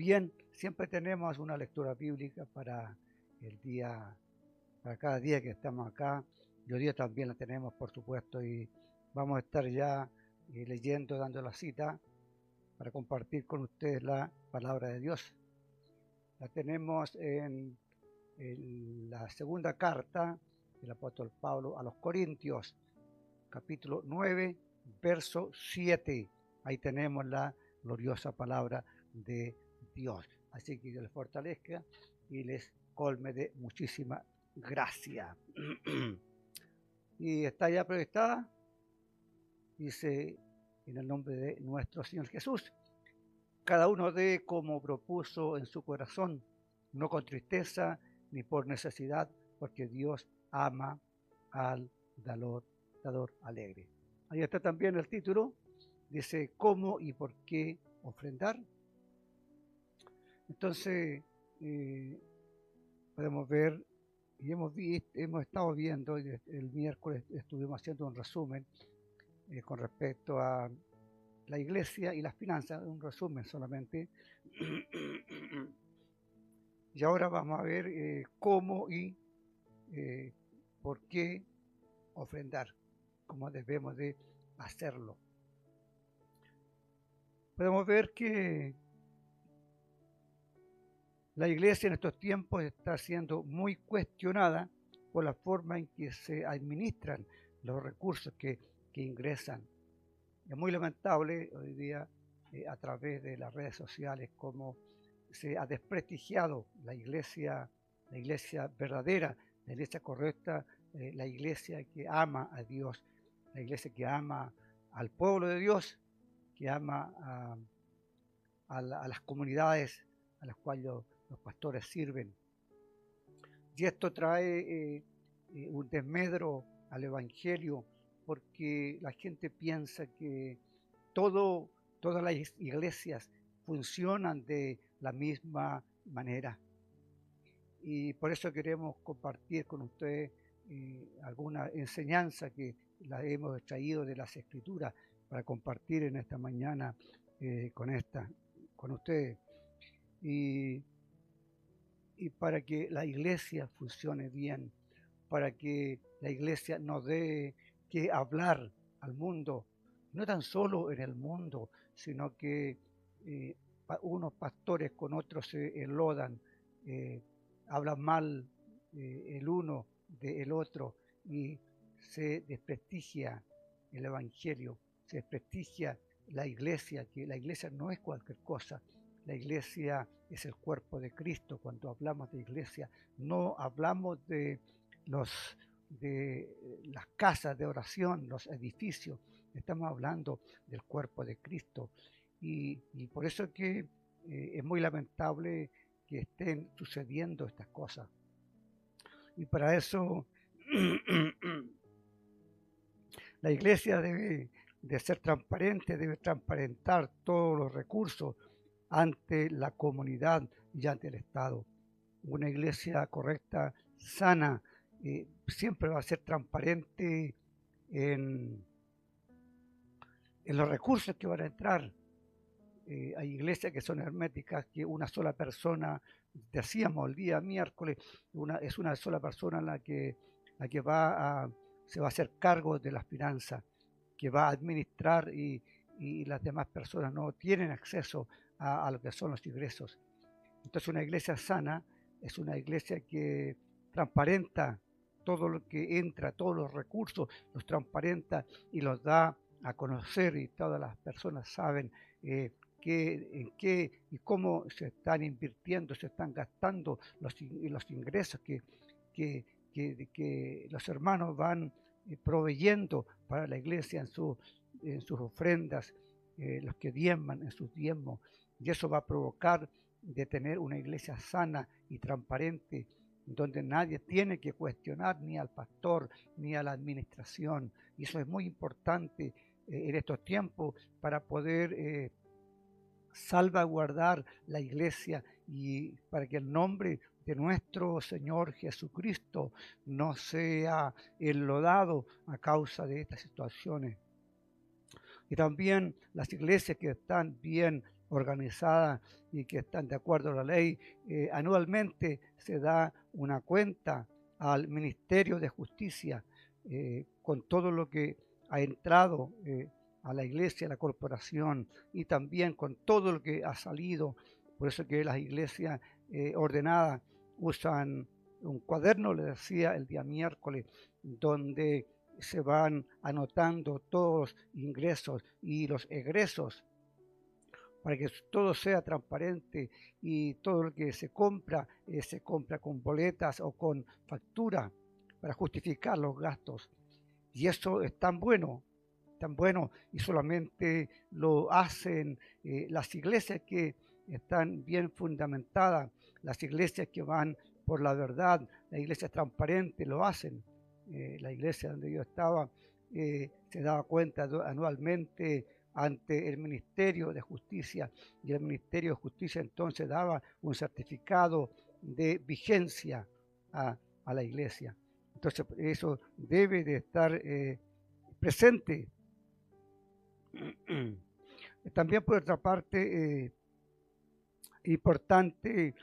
Bien, siempre tenemos una lectura bíblica para el día, para cada día que estamos acá. Y hoy día también la tenemos, por supuesto, y vamos a estar ya leyendo, dando la cita para compartir con ustedes la palabra de Dios. La tenemos en la segunda carta del apóstol Pablo a los Corintios, capítulo 9, verso 7. Ahí tenemos la gloriosa palabra de Dios. Así que Dios les fortalezca y les colme de muchísima gracia. Y está ya proyectada. Dice, en el nombre de nuestro Señor Jesús, cada uno dé como propuso en su corazón, no con tristeza ni por necesidad, porque Dios ama al dador alegre. Ahí está también el título, dice cómo y por qué ofrendar. Entonces podemos ver y hemos estado viendo, el miércoles estuvimos haciendo un resumen con respecto a la iglesia y las finanzas, un resumen solamente. Y ahora vamos a ver cómo y por qué ofrendar, cómo debemos de hacerlo. Podemos ver que la iglesia en estos tiempos está siendo muy cuestionada por la forma en que se administran los recursos que ingresan. Es muy lamentable hoy día a través de las redes sociales cómo se ha desprestigiado la iglesia verdadera, la iglesia correcta, la iglesia que ama a Dios, la iglesia que ama al pueblo de Dios, que ama a las comunidades a las cuales los pastores sirven. Y esto trae un desmedro al evangelio, porque la gente piensa que todas las iglesias funcionan de la misma manera. Y por eso queremos compartir con ustedes alguna enseñanza que la hemos extraído de las Escrituras para compartir en esta mañana con ustedes. Y para que la iglesia funcione bien, para que la iglesia nos dé que hablar al mundo, no tan solo en el mundo, sino que unos pastores con otros se enlodan, hablan mal el uno del otro y se desprestigia el evangelio, se desprestigia la iglesia, que la iglesia no es cualquier cosa. La iglesia es el cuerpo de Cristo. Cuando hablamos de iglesia, no hablamos de las casas de oración, los edificios. Estamos hablando del cuerpo de Cristo. Y por eso que es muy lamentable que estén sucediendo estas cosas. Y para eso la iglesia debe de ser transparente, debe transparentar todos los recursos ante la comunidad y ante el Estado. Una iglesia correcta, sana, siempre va a ser transparente en los recursos que van a entrar. Hay iglesias que son herméticas, que una sola persona, decíamos el día miércoles, es una sola persona la que se va a hacer cargo de las finanzas, que va a administrar y las demás personas no tienen acceso a lo que son los ingresos. Entonces una iglesia sana es una iglesia que transparenta todo lo que entra, todos los recursos, los transparenta y los da a conocer, y todas las personas saben en qué y cómo se están invirtiendo, se están gastando los ingresos que los hermanos van proveyendo para la iglesia en sus ofrendas, los que diezman en sus diezmos, y eso va a provocar de tener una iglesia sana y transparente, donde nadie tiene que cuestionar ni al pastor ni a la administración. Y eso es muy importante en estos tiempos para poder salvaguardar la iglesia y para que el nombre de nuestro Señor Jesucristo no sea enlodado a causa de estas situaciones. Y también las iglesias que están bien organizada y que están de acuerdo a la ley. Anualmente se da una cuenta al Ministerio de Justicia con todo lo que ha entrado a la iglesia, a la corporación, y también con todo lo que ha salido. Por eso que las iglesias ordenadas usan un cuaderno, le decía el día miércoles, donde se van anotando todos los ingresos y los egresos para que todo sea transparente y todo lo que se compra con boletas o con factura para justificar los gastos. Y eso es tan bueno, y solamente lo hacen las iglesias que están bien fundamentadas, las iglesias que van por la verdad, las iglesias transparentes lo hacen. La iglesia donde yo estaba se daba cuenta anualmente ante el Ministerio de Justicia, y el Ministerio de Justicia entonces daba un certificado de vigencia a la iglesia. Entonces eso debe de estar presente. También por otra parte, importante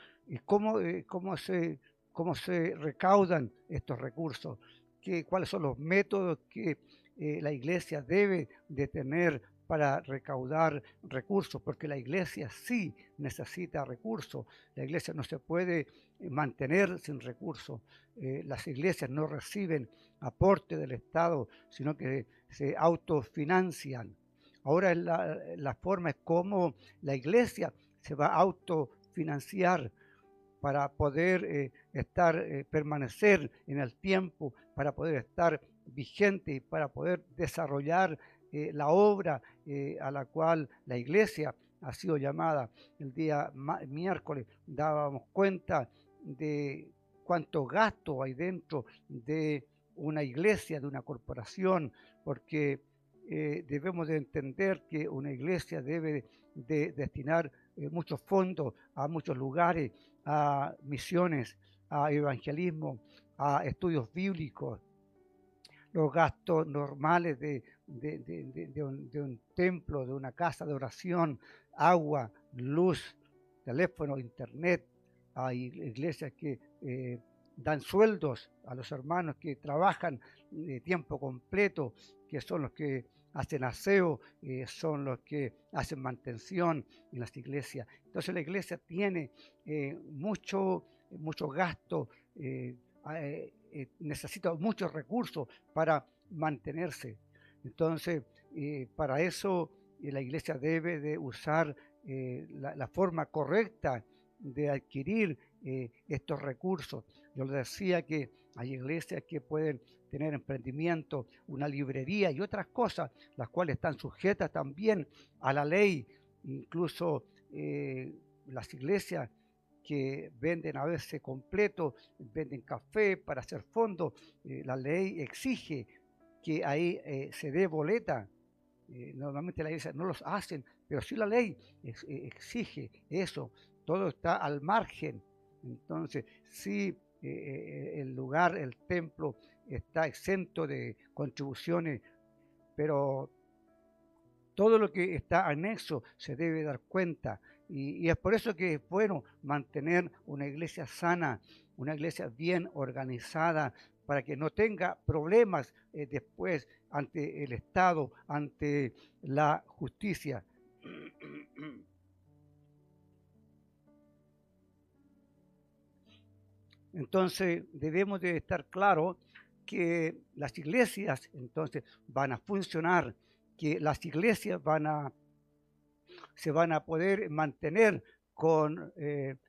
cómo se recaudan estos recursos, cuáles son los métodos que la iglesia debe de tener para recaudar recursos, porque la iglesia sí necesita recursos. La iglesia no se puede mantener sin recursos. Las iglesias no reciben aporte del Estado, sino que se autofinancian. Ahora la forma es como la iglesia se va a autofinanciar para poder permanecer en el tiempo, para poder estar vigente y para poder desarrollar la obra a la cual la iglesia ha sido llamada. El día miércoles dábamos cuenta de cuánto gasto hay dentro de una iglesia, de una corporación, porque debemos de entender que una iglesia debe de destinar muchos fondos a muchos lugares, a misiones, a evangelismo, a estudios bíblicos. Los gastos normales de un templo, de una casa de oración, agua, luz, teléfono, internet. Hay iglesias que dan sueldos a los hermanos que trabajan de tiempo completo, que son los que hacen aseo, son los que hacen mantención en las iglesias. Entonces la iglesia tiene mucho gasto, necesita muchos recursos para mantenerse. Entonces, para eso la iglesia debe de usar la forma correcta de adquirir estos recursos. Yo les decía que hay iglesias que pueden tener emprendimiento, una librería y otras cosas, las cuales están sujetas también a la ley. Incluso las iglesias que venden a veces completo, venden café para hacer fondos, la ley exige que ahí se dé boleta. Normalmente las iglesias no los hacen, pero sí la ley exige eso. Todo está al margen. Entonces, si el lugar, el templo, está exento de contribuciones, pero todo lo que está anexo se debe dar cuenta. Y es por eso que es bueno mantener una iglesia sana, una iglesia bien organizada, para que no tenga problemas después ante el Estado, ante la justicia. Entonces debemos de estar claros que las iglesias entonces van a funcionar, que las iglesias se van a poder mantener con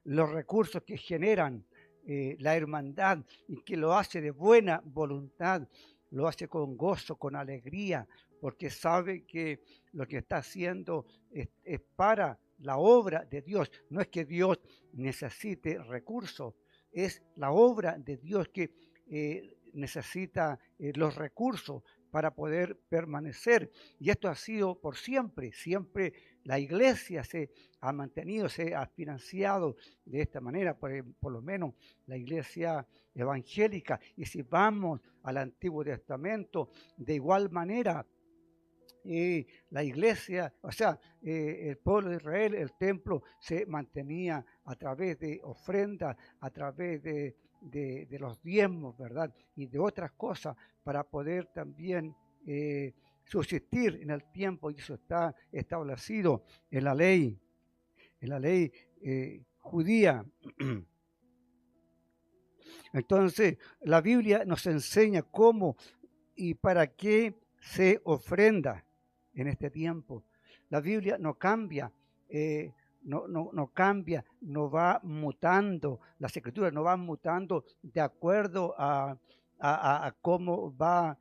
los recursos que generan la hermandad, y que lo hace de buena voluntad, lo hace con gozo, con alegría, porque sabe que lo que está haciendo es para la obra de Dios. No es que Dios necesite recursos, es la obra de Dios que necesita los recursos para poder permanecer. Y esto ha sido por siempre. Siempre la iglesia se ha mantenido, se ha financiado de esta manera, por lo menos la iglesia evangélica. Y si vamos al Antiguo Testamento, de igual manera, la iglesia, o sea, el pueblo de Israel, el templo se mantenía a través de ofrendas, a través de los diezmos, ¿verdad? Y de otras cosas para poder también subsistir en el tiempo, y eso está establecido en la ley judía. Entonces, la Biblia nos enseña cómo y para qué se ofrenda en este tiempo. La Biblia no cambia, no cambia, no va mutando, las escrituras no van mutando de acuerdo a cómo va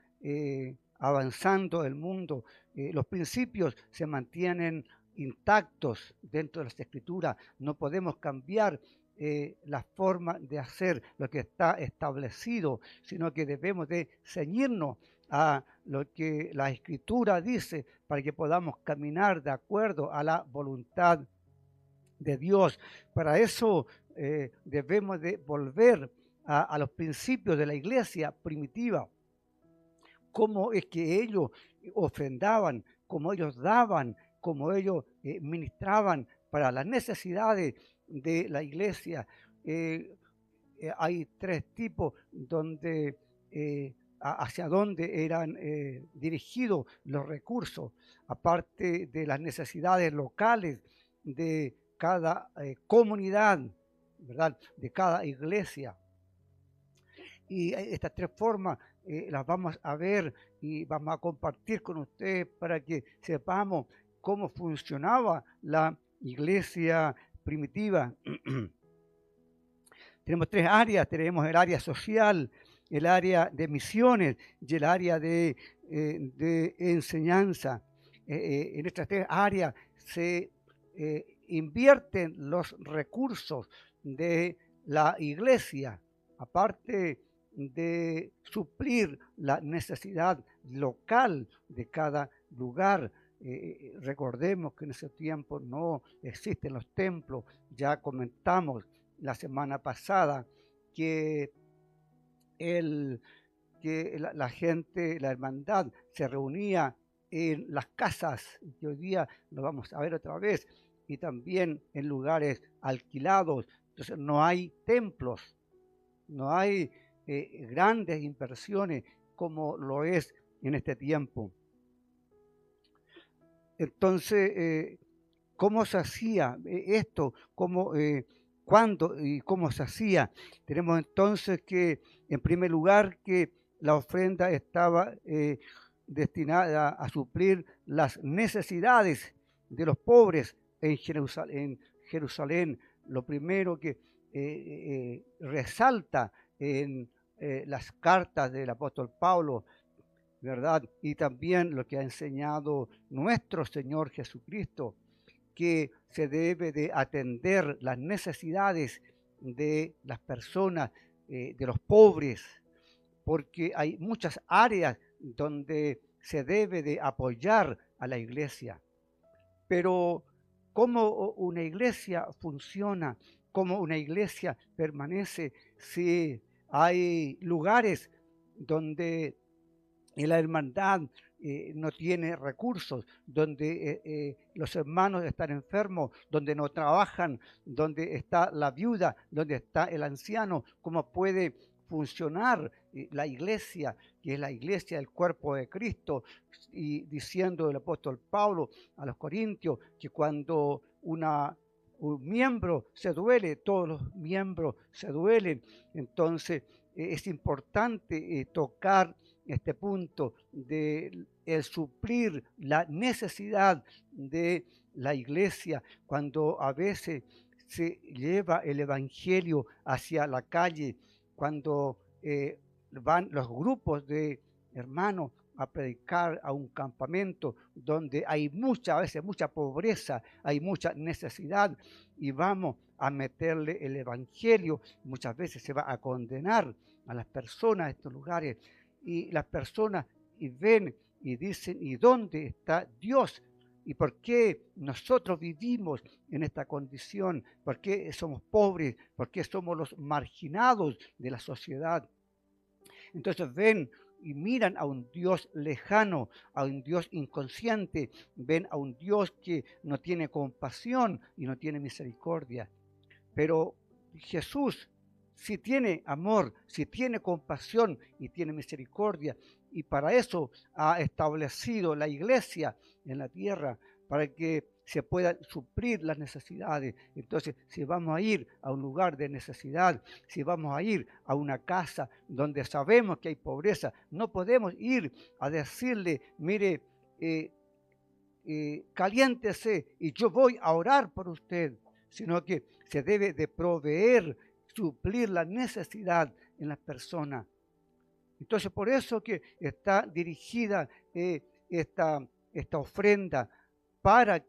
avanzando el mundo. Los principios se mantienen intactos dentro de las escrituras, no podemos cambiar la forma de hacer lo que está establecido, sino que debemos de ceñirnos a lo que la Escritura dice para que podamos caminar de acuerdo a la voluntad de Dios. Para eso debemos de volver a los principios de la iglesia primitiva, cómo es que ellos ofrendaban, cómo ellos daban, cómo ellos ministraban para las necesidades de la iglesia. Hay tres tipos donde hacia dónde eran dirigidos los recursos, aparte de las necesidades locales de cada comunidad, ¿verdad? De cada iglesia. Y estas tres formas las vamos a ver y vamos a compartir con ustedes para que sepamos cómo funcionaba la iglesia primitiva. Tenemos tres áreas, tenemos el área social, el área de misiones y el área de enseñanza. En estas tres áreas se invierten los recursos de la iglesia, aparte de suplir la necesidad local de cada lugar. Recordemos que en ese tiempo no existen los templos, ya comentamos la semana pasada que, la gente, la hermandad se reunía en las casas, que hoy día lo vamos a ver otra vez, y también en lugares alquilados. Entonces no hay templos, no hay grandes inversiones como lo es en este tiempo. Entonces, ¿cómo se hacía esto? ¿Cuándo y cómo se hacía? Tenemos entonces que, en primer lugar, que la ofrenda estaba destinada a suplir las necesidades de los pobres en Jerusalén. Lo primero que resalta en las cartas del apóstol Pablo, ¿verdad? Y también lo que ha enseñado nuestro Señor Jesucristo, que se debe de atender las necesidades de las personas, de los pobres, porque hay muchas áreas donde se debe de apoyar a la iglesia. Pero ¿cómo una iglesia funciona? ¿Cómo una iglesia permanece si hay lugares donde la hermandad no tiene recursos, donde los hermanos están enfermos, donde no trabajan, donde está la viuda, donde está el anciano? ¿Cómo puede funcionar la iglesia, que es la iglesia del cuerpo de Cristo? Y diciendo el apóstol Pablo a los Corintios que cuando un miembro se duele, todos los miembros se duelen. Entonces es importante tocar este punto de el suplir la necesidad de la iglesia, cuando a veces se lleva el evangelio hacia la calle, cuando van los grupos de hermanos a predicar a un campamento donde hay a veces mucha pobreza, hay mucha necesidad, y vamos a meterle el evangelio. Muchas veces se va a condenar a las personas de estos lugares, y las personas ven y dicen: ¿y dónde está Dios? ¿Y por qué nosotros vivimos en esta condición? ¿Por qué somos pobres? ¿Por qué somos los marginados de la sociedad? Entonces ven y miran a un Dios lejano, a un Dios inconsciente, ven a un Dios que no tiene compasión y no tiene misericordia. Pero Jesús sí tiene amor, sí tiene compasión y tiene misericordia, y para eso ha establecido la iglesia en la tierra, para que se puedan suplir las necesidades. Entonces, si vamos a ir a un lugar de necesidad, si vamos a ir a una casa donde sabemos que hay pobreza, no podemos ir a decirle, mire, caliéntese y yo voy a orar por usted, sino que se debe de proveer, suplir la necesidad en las personas. Entonces, por eso que está dirigida esta ofrenda para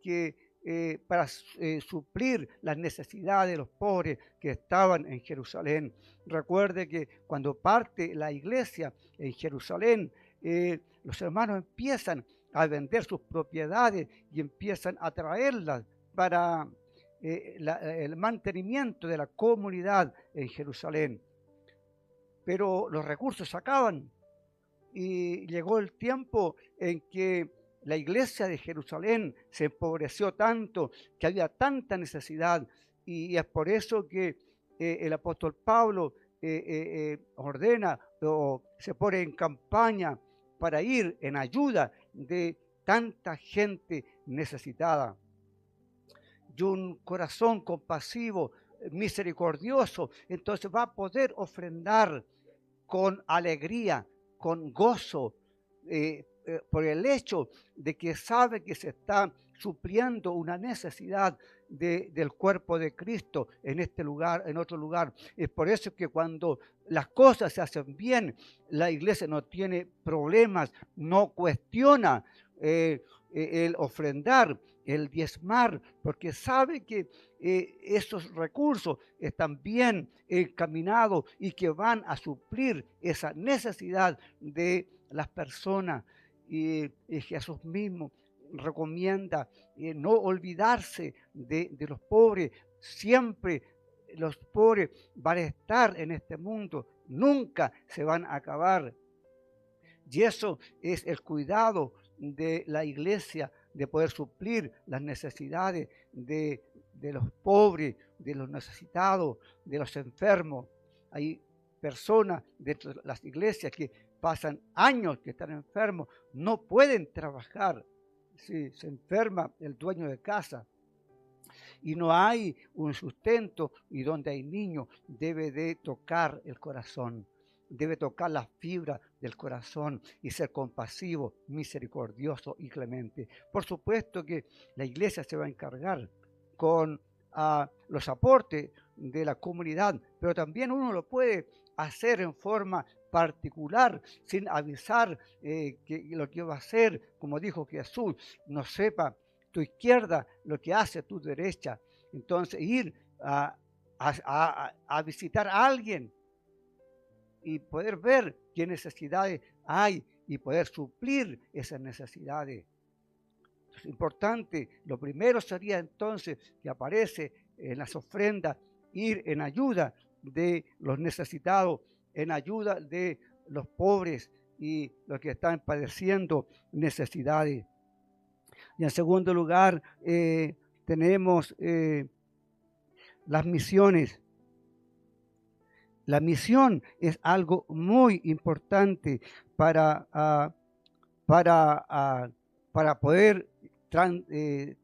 suplir las necesidades de los pobres que estaban en Jerusalén. Recuerde que cuando parte la iglesia en Jerusalén, los hermanos empiezan a vender sus propiedades y empiezan a traerlas para el mantenimiento de la comunidad en Jerusalén. Pero los recursos se acaban y llegó el tiempo en que la iglesia de Jerusalén se empobreció tanto, que había tanta necesidad, y es por eso que el apóstol Pablo ordena o se pone en campaña para ir en ayuda de tanta gente necesitada. Y un corazón compasivo, misericordioso, entonces va a poder ofrendar con alegría, con gozo, por el hecho de que sabe que se está supliendo una necesidad del cuerpo de Cristo en este lugar, en otro lugar. Es por eso que cuando las cosas se hacen bien, la iglesia no tiene problemas, no cuestiona el ofrendar, el diezmar, porque sabe que esos recursos están bien encaminados y que van a suplir esa necesidad de las personas. Y Jesús mismo recomienda no olvidarse de los pobres. Siempre los pobres van a estar en este mundo, nunca se van a acabar. Y eso es el cuidado de la iglesia, de poder suplir las necesidades de los pobres, de los necesitados, de los enfermos. Hay personas dentro de las iglesias que pasan años que están enfermos, no pueden trabajar. Si se enferma el dueño de casa y no hay un sustento, y donde hay niños debe de tocar el corazón, debe tocar la fibra del corazón y ser compasivo, misericordioso y clemente. Por supuesto que la iglesia se va a encargar con los aportes de la comunidad, pero también uno lo puede hacer en forma particular, sin avisar que lo que va a hacer, como dijo Jesús, no sepa tu izquierda lo que hace tu derecha. Entonces ir a visitar a alguien y poder ver qué necesidades hay y poder suplir esas necesidades. Es importante, lo primero sería entonces que aparece en las ofrendas, ir en ayuda de los necesitados, en ayuda de los pobres y los que están padeciendo necesidades. Y en segundo lugar, tenemos las misiones. La misión es algo muy importante para poder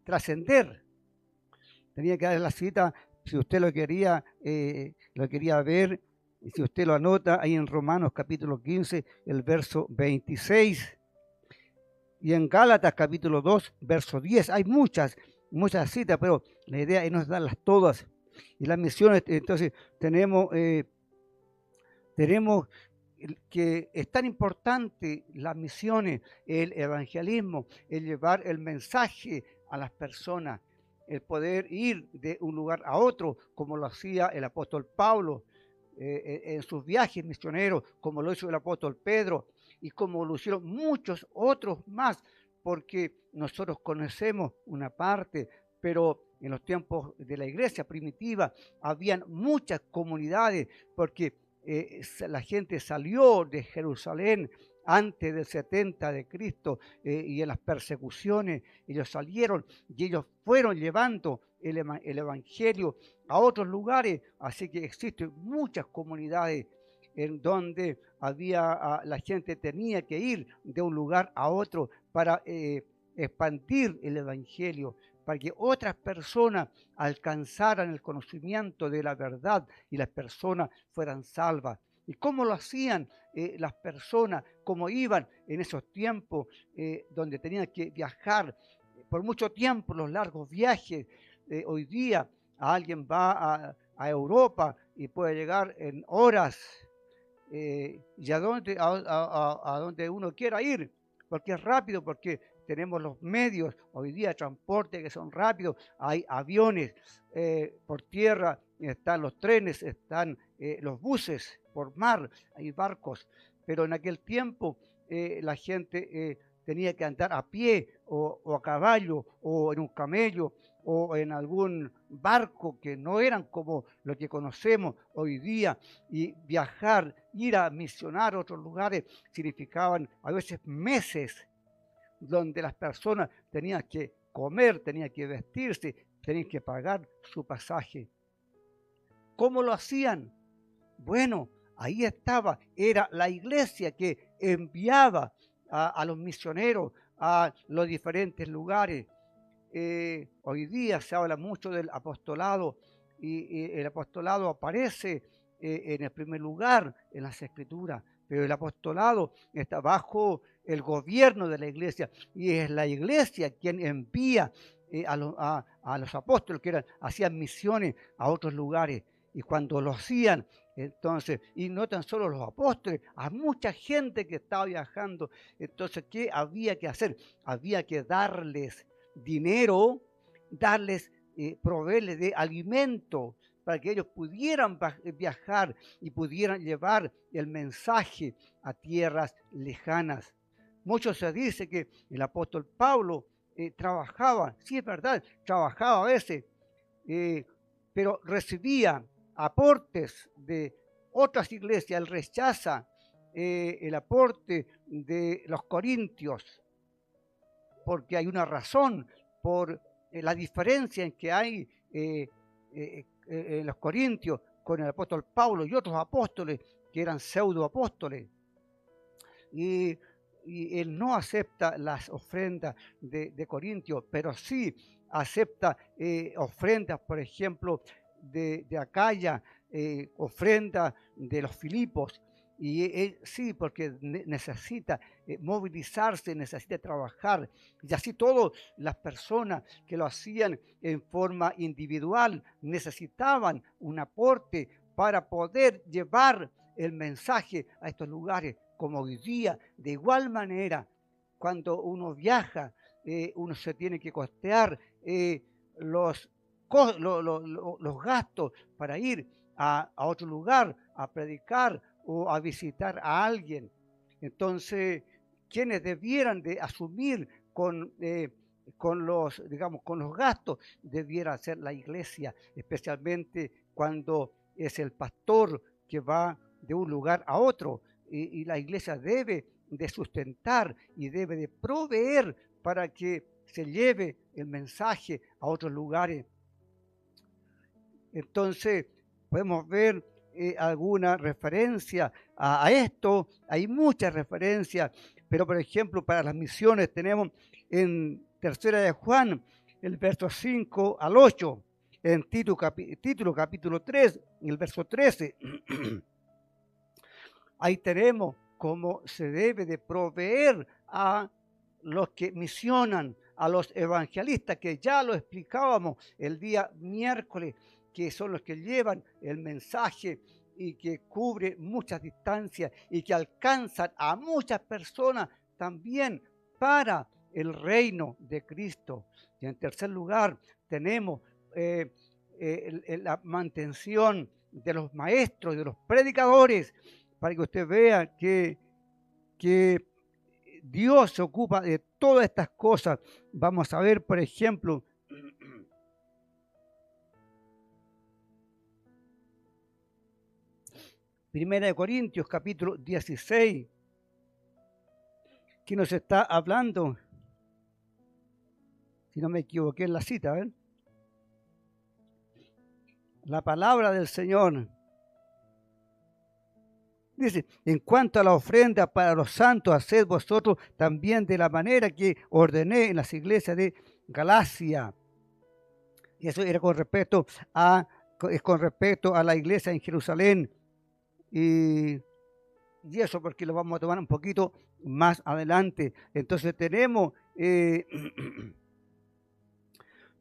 trascender. Tenía que dar la cita, si usted lo quería ver, y si usted lo anota, ahí en Romanos capítulo 15, el verso 26. Y en Gálatas capítulo 2, verso 10. Hay muchas citas, pero la idea es no darlas todas. Y las misiones, entonces, tenemos que es tan importante las misiones, el evangelismo, el llevar el mensaje a las personas, el poder ir de un lugar a otro, como lo hacía el apóstol Pablo en sus viajes misioneros, como lo hizo el apóstol Pedro y como lo hicieron muchos otros más, porque nosotros conocemos una parte, pero en los tiempos de la iglesia primitiva habían muchas comunidades, porque la gente salió de Jerusalén antes del 70 de Cristo, y en las persecuciones, ellos salieron y ellos fueron llevando el Evangelio a otros lugares. Así que existen muchas comunidades en donde la gente tenía que ir de un lugar a otro para expandir el Evangelio, para que otras personas alcanzaran el conocimiento de la verdad y las personas fueran salvas. ¿Y cómo lo hacían las personas? ¿Cómo iban en esos tiempos donde tenían que viajar por mucho tiempo, los largos viajes? Hoy día alguien va a Europa y puede llegar en horas y a donde uno quiera ir, porque es rápido, porque tenemos los medios hoy día de transporte que son rápidos, hay aviones por tierra, están los trenes, están los buses por mar, hay barcos, pero en aquel tiempo la gente tenía que andar a pie o a caballo o en un camello o en algún barco que no eran como lo que conocemos hoy día, y viajar, ir a misionar a otros lugares, significaban a veces meses donde las personas tenían que comer, tenían que vestirse, tenían que pagar su pasaje. ¿Cómo lo hacían? Bueno, ahí estaba, era la iglesia que enviaba a los misioneros a los diferentes lugares. Hoy día se habla mucho del apostolado y el apostolado aparece en el primer lugar en las Escrituras, pero el apostolado está bajo el gobierno de la iglesia y es la iglesia quien envía a los apóstoles que hacían misiones a otros lugares, y cuando lo hacían, entonces, y no tan solo los apóstoles, a mucha gente que estaba viajando, entonces, ¿qué había que hacer? Había que darles dinero, darles, proveerles de alimento para que ellos pudieran viajar y pudieran llevar el mensaje a tierras lejanas. Mucho se dice que el apóstol Pablo trabajaba, sí es verdad, trabajaba a veces, pero recibía aportes de otras iglesias. Él rechaza el aporte de los corintios, porque hay una razón por la diferencia en que hay en los corintios con el apóstol Pablo y otros apóstoles que eran pseudoapóstoles. Y él no acepta las ofrendas de Corintios, pero sí acepta ofrendas, por ejemplo, de Acaya, ofrendas de los Filipos. Y él sí, porque necesita movilizarse, necesita trabajar. Y así todas las personas que lo hacían en forma individual necesitaban un aporte para poder llevar el mensaje a estos lugares, como hoy día. De igual manera, cuando uno viaja, uno se tiene que costear los gastos para ir a otro lugar, a predicar o a visitar a alguien. Entonces, quienes debieran de asumir con los, digamos, con los gastos, debiera ser la iglesia, especialmente cuando es el pastor que va de un lugar a otro, y la iglesia debe de sustentar y debe de proveer para que se lleve el mensaje a otros lugares. Entonces, podemos ver alguna referencia a esto. Hay muchas referencias, pero por ejemplo, para las misiones tenemos en Tercera de Juan, el verso 5 al 8, en Título capítulo 3, el verso 13. Ahí tenemos cómo se debe de proveer a los que misionan, a los evangelistas, que ya lo explicábamos el día miércoles, que son los que llevan el mensaje y que cubre muchas distancias y que alcanzan a muchas personas también para el reino de Cristo. Y en tercer lugar tenemos la mantención de los maestros, de los predicadores, para que usted vea que Dios se ocupa de todas estas cosas. Vamos a ver, por ejemplo, Primera de Corintios, capítulo 16, Aquí nos está hablando, si no me equivoqué en la cita, ¿ven? La palabra del Señor. Dice, en cuanto a la ofrenda para los santos, haced vosotros también de la manera que ordené en las iglesias de Galacia. Y eso era con respecto a la iglesia en Jerusalén. Y eso porque lo vamos a tomar un poquito más adelante. Entonces tenemos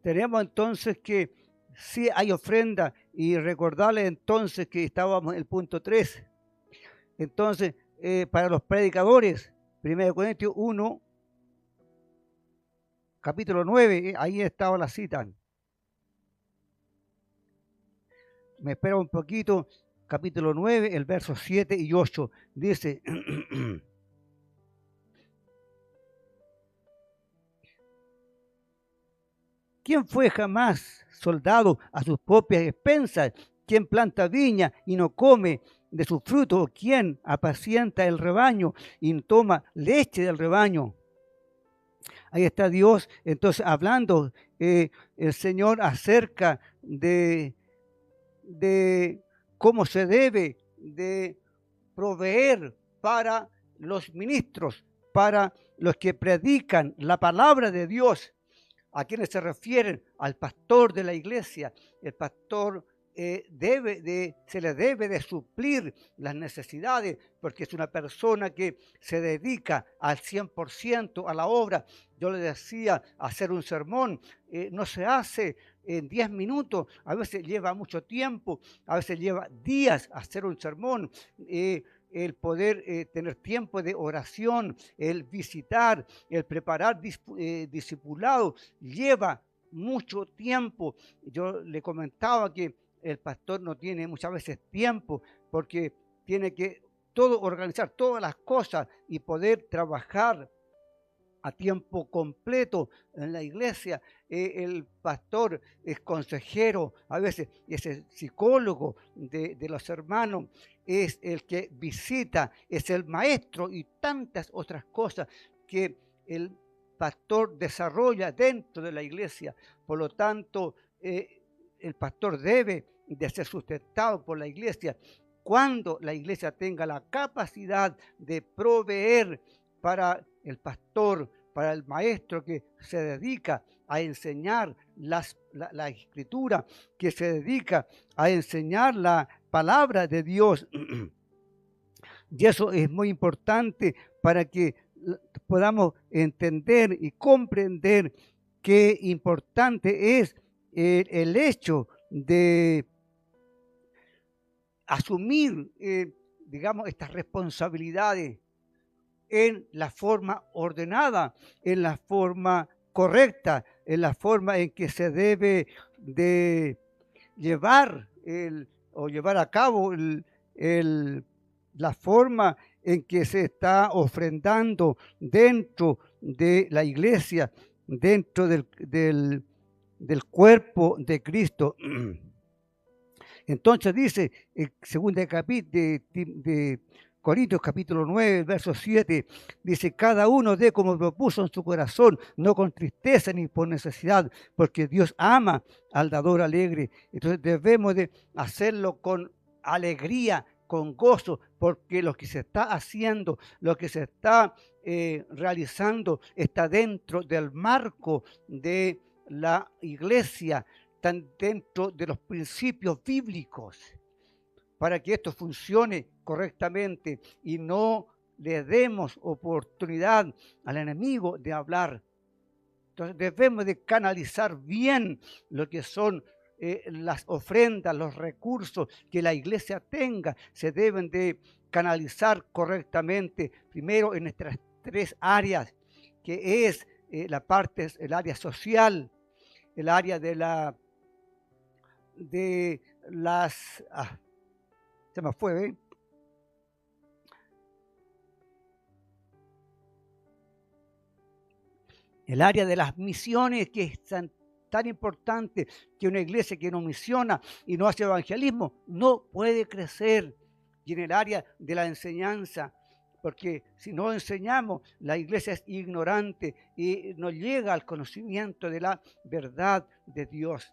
entonces que sí hay ofrenda, y recordarles entonces que estábamos en el punto 3. Entonces, para los predicadores, 1 Corintios 1, capítulo 9, ahí estaba la cita. Me espera un poquito, capítulo 9, el verso 7 y 8, dice... ¿Quién fue jamás soldado a sus propias expensas? ¿Quién planta viña y no come de su fruto? ¿Quién apacienta el rebaño y toma leche del rebaño? Ahí está Dios, entonces, hablando el Señor acerca de cómo se debe de proveer para los ministros, para los que predican la palabra de Dios. ¿A quienes se refieren? Al pastor de la iglesia. El pastor se le debe de suplir las necesidades, porque es una persona que se dedica al 100% a la obra. Yo le decía, hacer un sermón no se hace en 10 minutos, a veces lleva mucho tiempo, a veces lleva días hacer un sermón. El poder tener tiempo de oración, el visitar, el preparar discipulado, lleva mucho tiempo. Yo le comentaba que el pastor no tiene muchas veces tiempo, porque tiene que todo organizar, todas las cosas, y poder trabajar a tiempo completo en la iglesia. El pastor es consejero, a veces es el psicólogo de los hermanos, es el que visita, es el maestro y tantas otras cosas que el pastor desarrolla dentro de la iglesia. Por lo tanto, el pastor debe de ser sustentado por la iglesia. Cuando la iglesia tenga la capacidad de proveer para el pastor, para el maestro que se dedica a enseñar la escritura, que se dedica a enseñar la palabra de Dios. Y eso es muy importante para que podamos entender y comprender qué importante es el hecho de asumir, digamos, estas responsabilidades en la forma ordenada, en la forma correcta, en la forma en que se debe de llevar a cabo la forma en que se está ofrendando dentro de la iglesia, dentro del cuerpo de Cristo. Entonces dice, en 2 capítulo de Corintios capítulo 9, verso 7, dice, cada uno dé como propuso en su corazón, no con tristeza ni por necesidad, porque Dios ama al dador alegre. Entonces debemos de hacerlo con alegría, con gozo, porque lo que se está haciendo, lo que se está realizando, está dentro del marco de la iglesia, están dentro de los principios bíblicos, para que esto funcione correctamente y no le demos oportunidad al enemigo de hablar. Entonces debemos de canalizar bien lo que son las ofrendas, los recursos que la iglesia tenga. Se deben de canalizar correctamente, primero en nuestras 3 áreas, que es el área social, el área de las... se me fue, ¿eh? El área de las misiones, que es tan importante, que una iglesia que no misiona y no hace evangelismo no puede crecer. Y en el área de la enseñanza, porque si no enseñamos, la iglesia es ignorante y no llega al conocimiento de la verdad de Dios.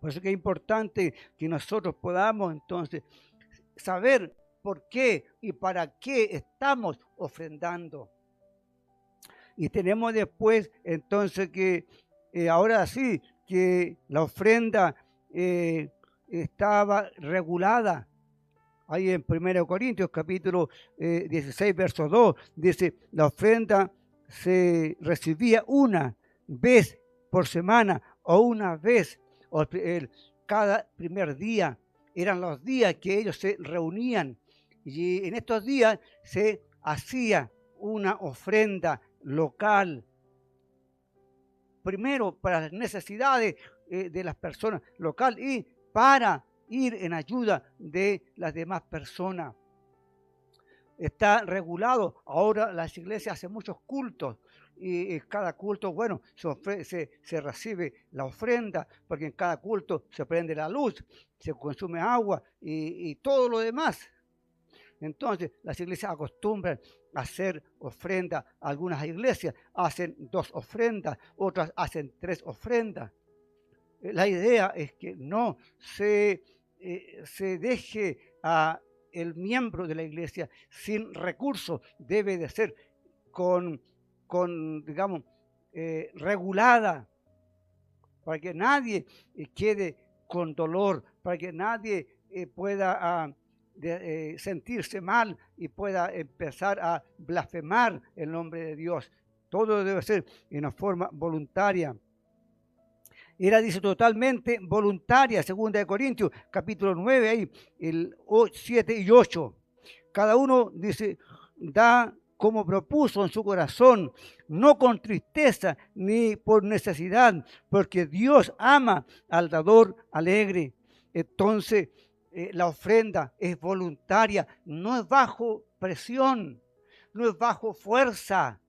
Por eso que es importante que nosotros podamos entonces saber por qué y para qué estamos ofrendando. Y tenemos después entonces que, ahora sí, que la ofrenda estaba regulada. Ahí en 1 Corintios capítulo 16, verso 2, dice, la ofrenda se recibía una vez por semana o una vez cada primer día. Eran los días que ellos se reunían y en estos días se hacía una ofrenda local. Primero para las necesidades de las personas local y para ir en ayuda de las demás personas. Está regulado. Ahora las iglesias hacen muchos cultos y cada culto, bueno, se recibe la ofrenda, porque en cada culto se prende la luz, se consume agua y todo lo demás. Entonces las iglesias acostumbran a hacer ofrendas. Algunas iglesias hacen 2 ofrendas, otras hacen 3 ofrendas. La idea es que no se deje a el miembro de la iglesia sin recursos. Debe de ser con digamos, regulada, para que nadie quede con dolor, para que nadie pueda sentirse mal y pueda empezar a blasfemar el nombre de Dios. Todo debe ser en una forma voluntaria. Era, dice, totalmente voluntaria, 2 Corintios, capítulo 9, ahí, el 7 y 8. Cada uno, dice, da como propuso en su corazón, no con tristeza ni por necesidad, porque Dios ama al dador alegre. Entonces, la ofrenda es voluntaria, no es bajo presión, no es bajo fuerza,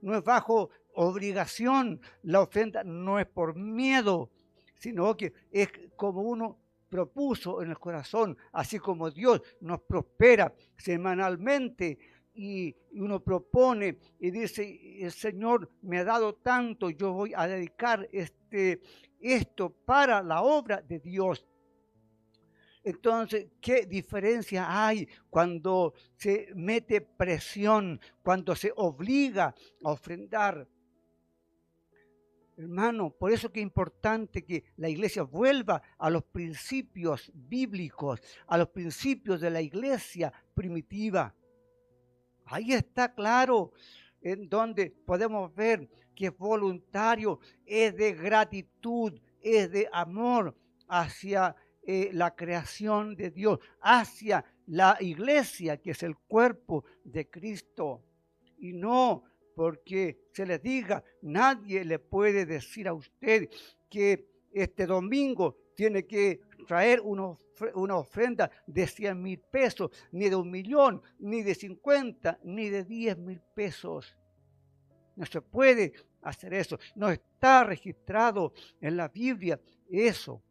no es bajo obligación. La ofrenda no es por miedo, sino que es como uno propuso en el corazón, así como Dios nos prospera semanalmente y uno propone y dice, el Señor me ha dado tanto, yo voy a dedicar esto para la obra de Dios. Entonces, ¿qué diferencia hay cuando se mete presión, cuando se obliga a ofrendar? Hermano, por eso que es importante que la iglesia vuelva a los principios bíblicos, a los principios de la iglesia primitiva. Ahí está claro en donde podemos ver que es voluntario, es de gratitud, es de amor hacia la creación de Dios, hacia la iglesia que es el cuerpo de Cristo. Y no porque se les diga, nadie le puede decir a usted que este domingo tiene que traer una ofrenda de 100,000 pesos, ni de 1,000,000, ni de 50, ni de 10,000 pesos. No se puede hacer eso. No está registrado en la Biblia eso.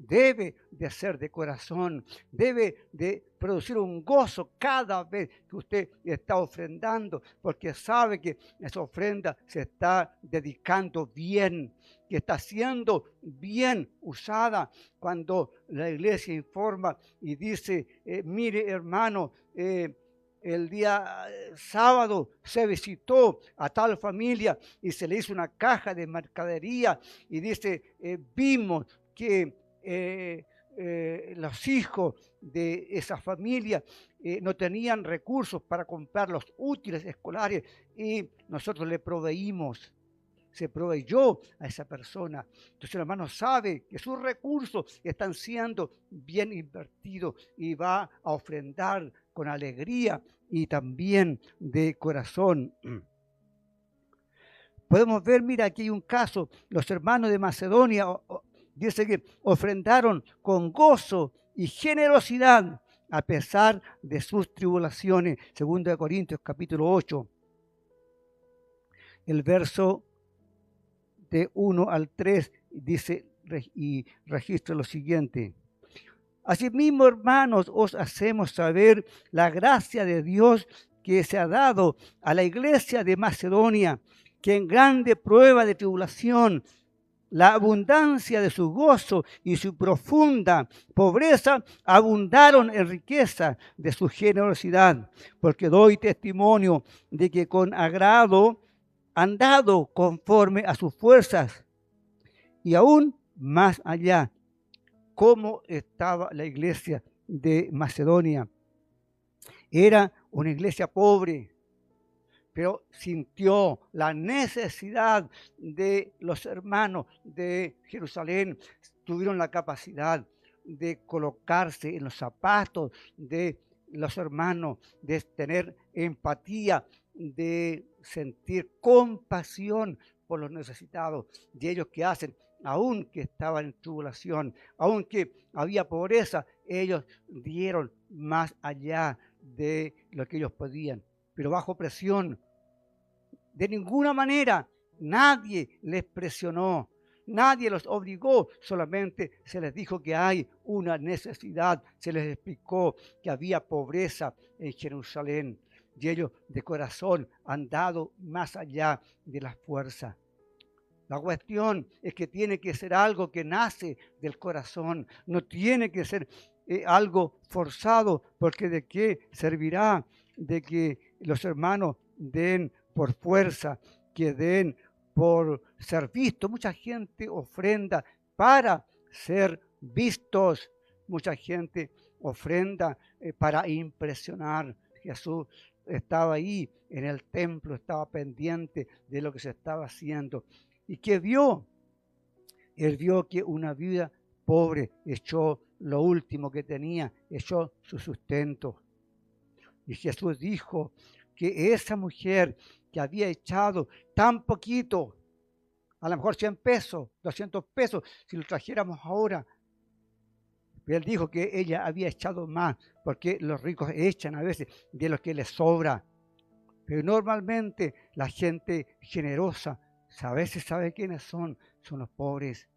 Debe de ser de corazón, debe de producir un gozo cada vez que usted está ofrendando, porque sabe que esa ofrenda se está dedicando bien, que está siendo bien usada. Cuando la iglesia informa y dice, mire hermano, el día sábado se visitó a tal familia y se le hizo una caja de mercadería y dice, vimos que los hijos de esa familia no tenían recursos para comprar los útiles escolares y nosotros le proveímos, se proveyó a esa persona. Entonces el hermano sabe que sus recursos están siendo bien invertidos y va a ofrendar con alegría y también de corazón. Podemos ver, mira, aquí hay un caso, los hermanos de Macedonia dice que ofrendaron con gozo y generosidad a pesar de sus tribulaciones. 2 Corintios capítulo 8, el verso de 1 al 3 dice y registra lo siguiente. Asimismo, hermanos, os hacemos saber la gracia de Dios que se ha dado a la iglesia de Macedonia, que en grande prueba de tribulación, la abundancia de su gozo y su profunda pobreza abundaron en riqueza de su generosidad, porque doy testimonio de que con agrado han dado conforme a sus fuerzas y aún más allá. ¿Cómo estaba la iglesia de Macedonia? Era una iglesia pobre, pero sintió la necesidad de los hermanos de Jerusalén. Tuvieron la capacidad de colocarse en los zapatos de los hermanos, de tener empatía, de sentir compasión por los necesitados. Y ellos que hacen, aunque estaban en tribulación, aunque había pobreza, ellos dieron más allá de lo que ellos podían, pero bajo presión. De ninguna manera nadie les presionó, nadie los obligó, solamente se les dijo que hay una necesidad, se les explicó que había pobreza en Jerusalén y ellos de corazón han dado más allá de las fuerzas. La cuestión es que tiene que ser algo que nace del corazón, no tiene que ser algo forzado, porque ¿de qué servirá de que los hermanos den por fuerza, que den por ser vistos? Mucha gente ofrenda para ser vistos, mucha gente ofrenda para impresionar. Jesús estaba ahí en el templo, estaba pendiente de lo que se estaba haciendo. ¿Y qué vio? Él vio que una viuda pobre echó lo último que tenía, echó su sustento. Y Jesús dijo que esa mujer que había echado tan poquito, a lo mejor 100 pesos, 200 pesos, si lo trajéramos ahora, él dijo que ella había echado más, porque los ricos echan a veces de lo que les sobra. Pero normalmente la gente generosa, a veces sabe quiénes son los pobres,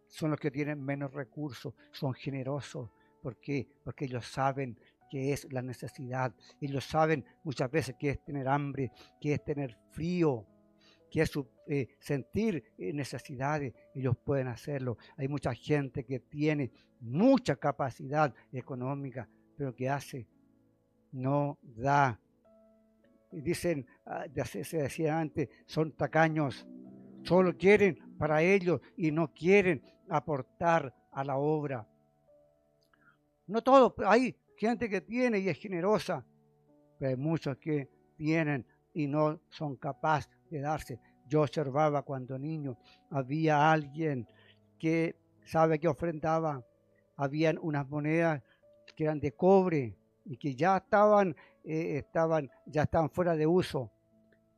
son los que tienen menos recursos, son generosos. ¿Por qué? Porque ellos saben que es la necesidad, ellos saben muchas veces que es tener hambre, que es tener frío, que es sentir necesidades, ellos pueden hacerlo. Hay mucha gente que tiene mucha capacidad económica, pero que hace, no da. Y dicen, se decía antes, son tacaños, solo quieren para ellos y no quieren aportar a la obra. No todos, hay gente que tiene y es generosa, pero hay muchos que tienen y no son capaces de darse. Yo observaba cuando niño, había alguien que sabe que ofrendaba, habían unas monedas que eran de cobre y que ya estaban fuera de uso.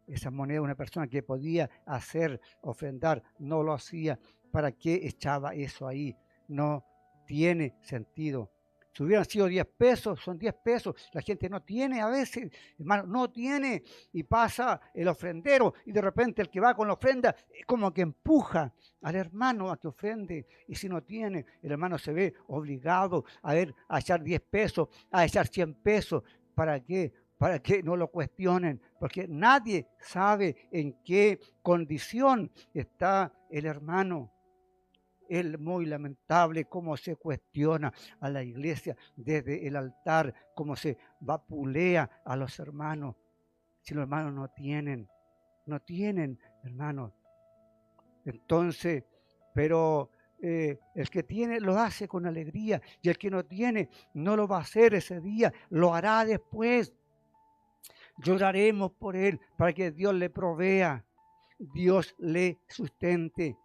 Esa moneda, una persona que podía hacer, ofrendar, no lo hacía. ¿Para qué echaba eso ahí? No tiene sentido. Si hubieran sido 10 pesos, son 10 pesos. La gente no tiene a veces, hermano, no tiene. Y pasa el ofrendero y de repente el que va con la ofrenda como que empuja al hermano a que ofrende. Y si no tiene, el hermano se ve obligado a echar 10 pesos, a echar 100 pesos. ¿Para qué? Para que no lo cuestionen, porque nadie sabe en qué condición está el hermano. Es muy lamentable cómo se cuestiona a la iglesia desde el altar, cómo se vapulea a los hermanos. Si los hermanos no tienen hermanos. Entonces, pero el que tiene lo hace con alegría y el que no tiene no lo va a hacer ese día, lo hará después. Lloraremos por él para que Dios le provea, Dios le sustente.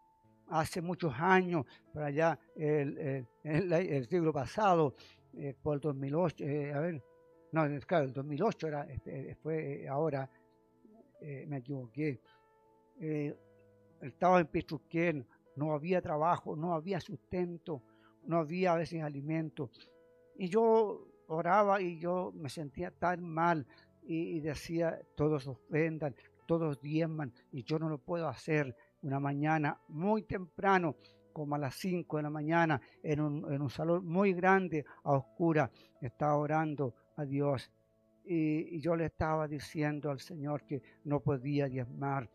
Hace muchos años, por allá, el siglo pasado, por el 2008, claro, el 2008 fue ahora, me equivoqué. Estaba en Pechuquén, no había trabajo, no había sustento, no había a veces alimento. Y yo oraba y yo me sentía tan mal y decía, todos ofrendan, todos diezman y yo no lo puedo hacer. Una mañana muy temprano, como a las 5 de la mañana, en un salón muy grande, a oscuras, estaba orando a Dios. y yo le estaba diciendo al Señor que no podía diezmar.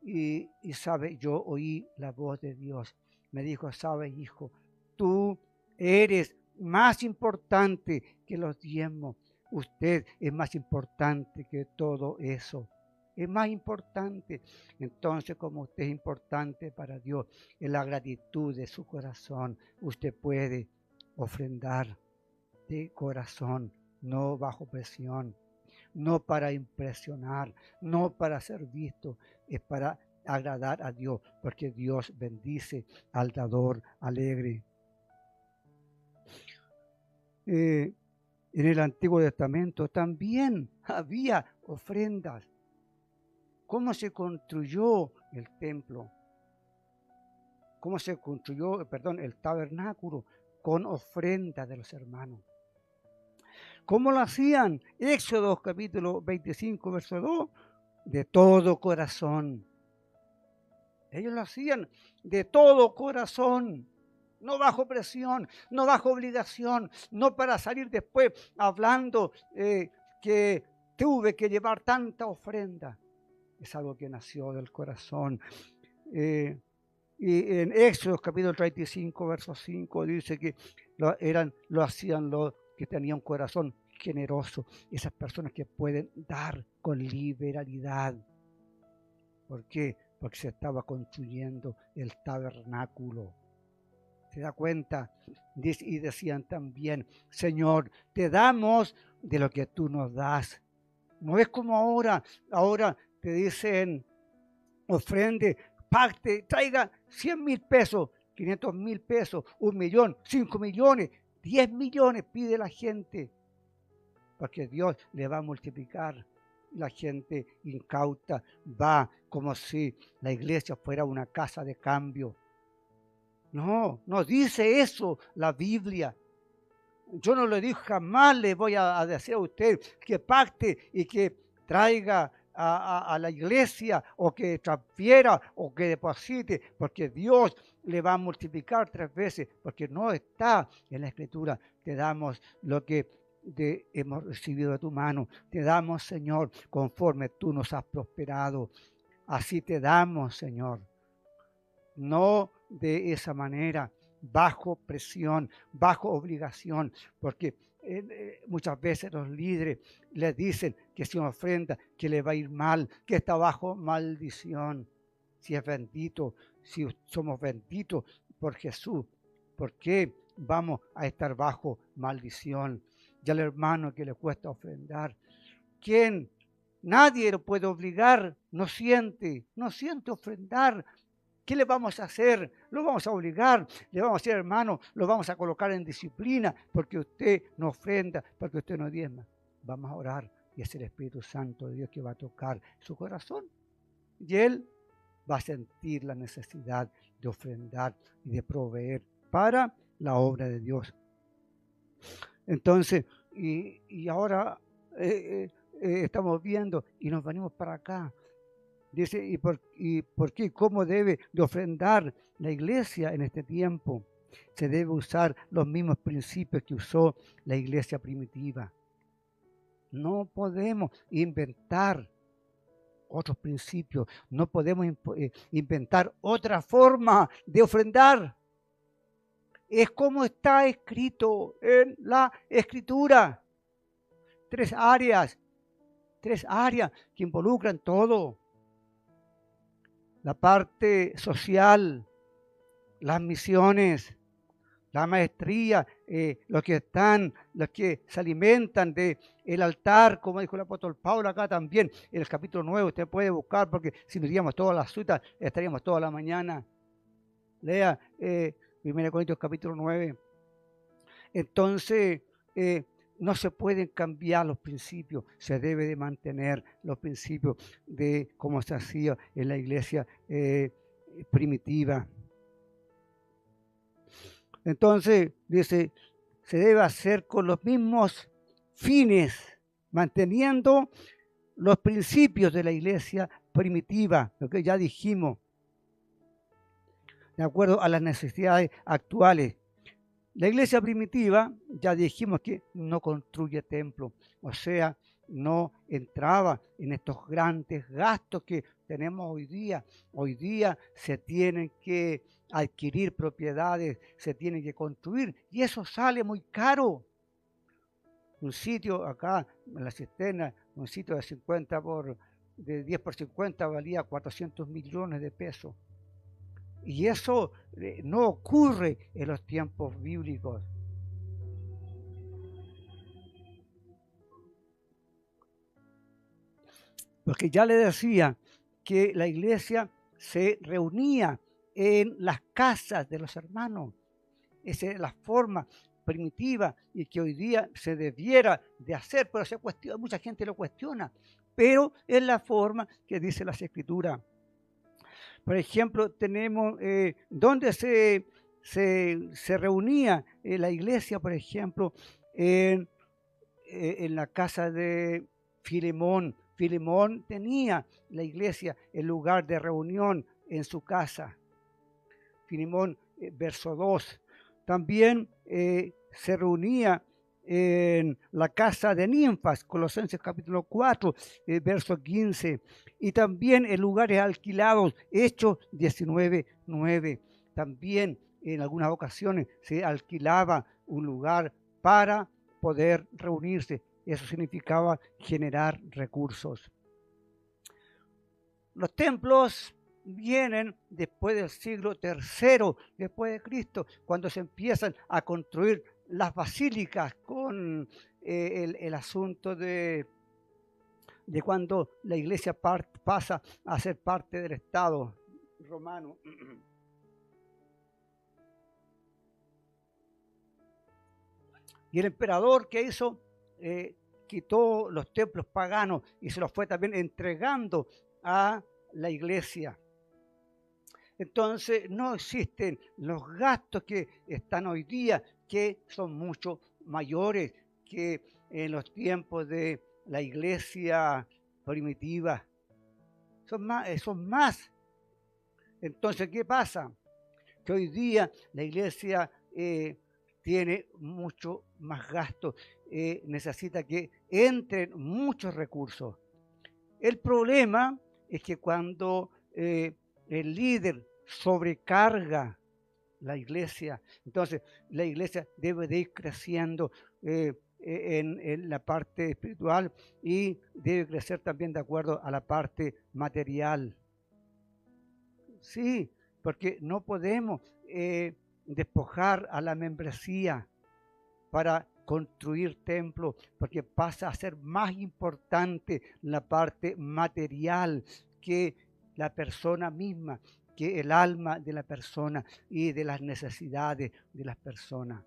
Y sabe, yo oí la voz de Dios. Me dijo, sabe, hijo, tú eres más importante que los diezmos. Usted es más importante que todo eso. Es más importante. Entonces, como usted es importante para Dios, en la gratitud de su corazón, usted puede ofrendar de corazón, no bajo presión, no para impresionar, no para ser visto, es para agradar a Dios, porque Dios bendice al dador alegre. En el Antiguo Testamento también había ofrendas. ¿Cómo se construyó el templo? ¿Cómo se construyó, el tabernáculo? Con ofrendas de los hermanos. ¿Cómo lo hacían? Éxodo capítulo 25, verso 2, de todo corazón. Ellos lo hacían de todo corazón, no bajo presión, no bajo obligación, no para salir después hablando que tuve que llevar tanta ofrenda. Es algo que nació del corazón. Y en Éxodo capítulo 35, verso 5, dice que lo hacían los que tenían un corazón generoso, esas personas que pueden dar con liberalidad. ¿Por qué? Porque se estaba construyendo el tabernáculo. ¿Se da cuenta? Y decían también, Señor, te damos de lo que tú nos das. No es como ahora te dicen, ofrende, pacte, traiga 100,000 pesos, 500,000 pesos, 1,000,000, 5 millones, 10 millones pide la gente, porque Dios le va a multiplicar. La gente incauta va como si la iglesia fuera una casa de cambio. No dice eso la Biblia. Yo no le digo, jamás le voy a decir a usted que pacte y que traiga a la iglesia o que transfiera o que deposite, porque Dios le va a multiplicar 3 veces, porque no está en la Escritura. Te damos lo que hemos recibido de tu mano. Te damos, Señor, conforme tú nos has prosperado. Así te damos, Señor. No de esa manera, bajo presión, bajo obligación, porque muchas veces los líderes les dicen que si ofrenda, que le va a ir mal, que está bajo maldición. Si es bendito, si somos benditos por Jesús, ¿por qué vamos a estar bajo maldición? Y al hermano que le cuesta ofrendar, ¿quién? Nadie lo puede obligar, no siente ofrendar. ¿Qué le vamos a hacer? Lo vamos a obligar, le vamos a decir, hermano, lo vamos a colocar en disciplina porque usted no ofrenda, porque usted no diezma. Vamos a orar y es el Espíritu Santo de Dios que va a tocar su corazón y él va a sentir la necesidad de ofrendar y de proveer para la obra de Dios. Entonces, y ahora estamos viendo y nos venimos para acá. Dice, ¿y por qué? ¿Cómo debe de ofrendar la iglesia en este tiempo? Se debe usar los mismos principios que usó la iglesia primitiva. No podemos inventar otros principios, no podemos inventar otra forma de ofrendar. Es como está escrito en la Escritura. 3 áreas que involucran todo. La parte social, las misiones, la maestría, los que se alimentan del altar, como dijo el apóstol Pablo acá también, en el capítulo 9, usted puede buscar, porque si miríamos todas las citas, estaríamos toda la mañana. Lea 1 Corintios capítulo 9. Entonces, no se pueden cambiar los principios, se debe de mantener los principios de cómo se hacía en la iglesia primitiva. Entonces, dice, se debe hacer con los mismos fines, manteniendo los principios de la iglesia primitiva, lo que ya dijimos, de acuerdo a las necesidades actuales. La iglesia primitiva, ya dijimos que no construye templo, o sea, no entraba en estos grandes gastos que tenemos hoy día. Hoy día se tienen que adquirir propiedades, se tienen que construir y eso sale muy caro. Un sitio acá en la cisterna, un sitio de 10 por 50 valía 400 millones de pesos. Y eso no ocurre en los tiempos bíblicos. Porque ya le decía que la iglesia se reunía en las casas de los hermanos. Esa es la forma primitiva y que hoy día se debiera de hacer, pero mucha gente lo cuestiona. Pero es la forma que dice las Escrituras. Por ejemplo, tenemos donde se reunía la iglesia, por ejemplo, en la casa de Filemón. Filemón tenía la iglesia, el lugar de reunión en su casa. Filemón, verso 2. También se reunía en la casa de ninfas, Colosenses capítulo 4, verso 15. Y también en lugares alquilados, Hechos 19, 9. También en algunas ocasiones se alquilaba un lugar para poder reunirse. Eso significaba generar recursos. Los templos vienen después del siglo III, después de Cristo, cuando se empiezan a construir las basílicas con el asunto de cuando la iglesia pasa a ser parte del Estado romano. Y el emperador, ¿qué hizo? Quitó los templos paganos y se los fue también entregando a la iglesia. Entonces no existen los gastos que están hoy día, que son mucho mayores que en los tiempos de la iglesia primitiva. Son más. Entonces, ¿qué pasa? Que hoy día la iglesia tiene mucho más gasto, necesita que entren muchos recursos. El problema es que cuando el líder sobrecarga la iglesia, entonces la iglesia debe de ir creciendo en la parte espiritual y debe crecer también de acuerdo a la parte material. Sí, porque no podemos despojar a la membresía para construir templos, porque pasa a ser más importante la parte material que la persona misma, que el alma de la persona y de las necesidades de las personas.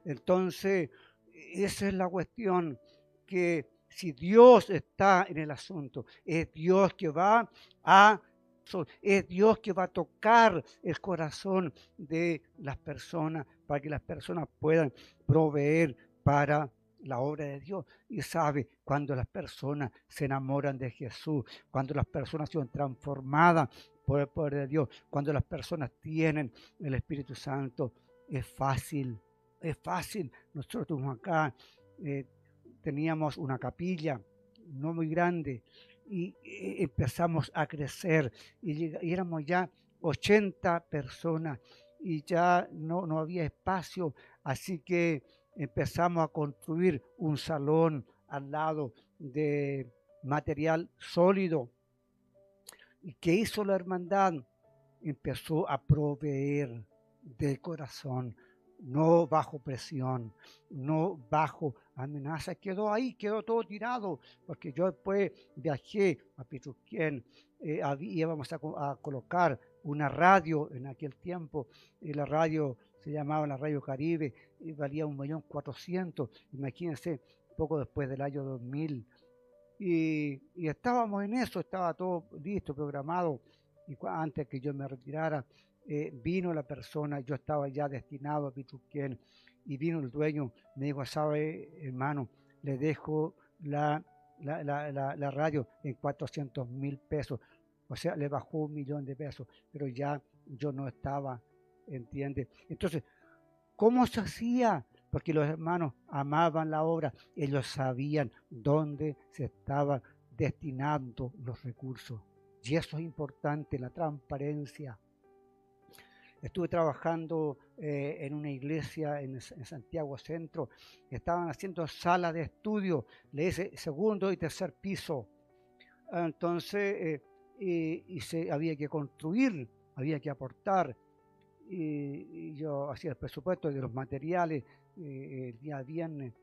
Entonces, esa es la cuestión, que si Dios está en el asunto, es Dios que va a tocar el corazón de las personas para que las personas puedan proveer para la obra de Dios. Y sabe, cuando las personas se enamoran de Jesús, cuando las personas son transformadas por el poder de Dios, cuando las personas tienen el Espíritu Santo, es fácil. Es fácil. Nosotros acá teníamos una capilla no muy grande y empezamos a crecer y éramos ya 80 personas y ya no había espacio, así que empezamos a construir un salón al lado de material sólido. ¿Y qué hizo la hermandad? Empezó a proveer de corazón, no bajo presión, no bajo amenaza. Quedó ahí, quedó todo tirado, porque yo después viajé a Pichuquén, íbamos a colocar una radio en aquel tiempo, y la radio se llamaba la Radio Caribe, y valía 1.400.000, imagínense, poco después del año 2000. Y estábamos en eso, estaba todo listo, programado, y antes que yo me retirara, vino la persona, yo estaba ya destinado a Pichuquén, y vino el dueño, me dijo, sabe, hermano, le dejo la radio en 400.000 pesos, o sea, le bajó 1.000.000 de pesos, pero ya yo no estaba, ¿entiende? Entonces, ¿Cómo se hacía? Porque los hermanos amaban la obra, ellos sabían dónde se estaban destinando los recursos. Y eso es importante, la transparencia. Estuve trabajando en una iglesia en Santiago Centro. Estaban haciendo salas de estudio, le dice segundo y tercer piso. Entonces, había que construir, había que aportar. Y yo hacía el presupuesto de los materiales el día viernes.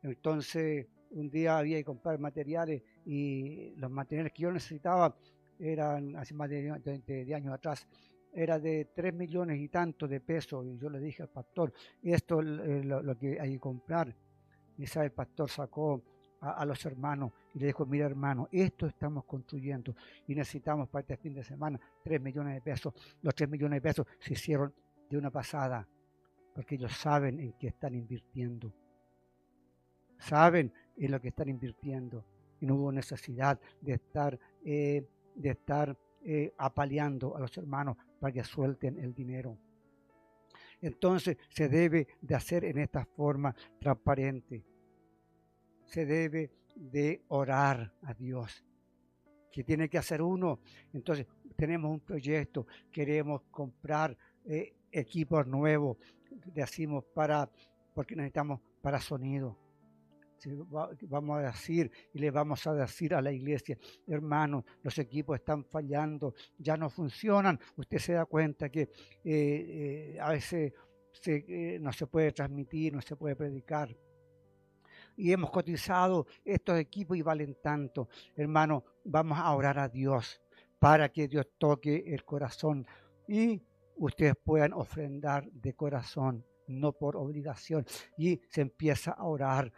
Entonces, un día había que comprar materiales y los materiales que yo necesitaba eran, hace más de años atrás, era de 3 millones y tanto de pesos. Y yo le dije al pastor, esto es lo que hay que comprar. Y sabe, el pastor sacó a los hermanos y le dijo, mira hermano, esto estamos construyendo y necesitamos para este fin de semana 3 millones de pesos. Los 3 millones de pesos se hicieron de una pasada, porque ellos saben en qué están invirtiendo. Saben en lo que están invirtiendo. Y no hubo necesidad de estar apaleando a los hermanos para que suelten el dinero. Entonces se debe de hacer en esta forma transparente. Se debe de orar a Dios. ¿Qué tiene que hacer uno? Entonces tenemos un proyecto, queremos comprar equipos nuevos, decimos porque necesitamos para sonido. Vamos a decir y le vamos a decir a la iglesia, hermanos, los equipos están fallando, ya no funcionan. Usted se da cuenta que a veces no se puede transmitir, no se puede predicar. Y hemos cotizado estos equipos y valen tanto. Hermano, vamos a orar a Dios para que Dios toque el corazón y ustedes puedan ofrendar de corazón, no por obligación. Y se empieza a orar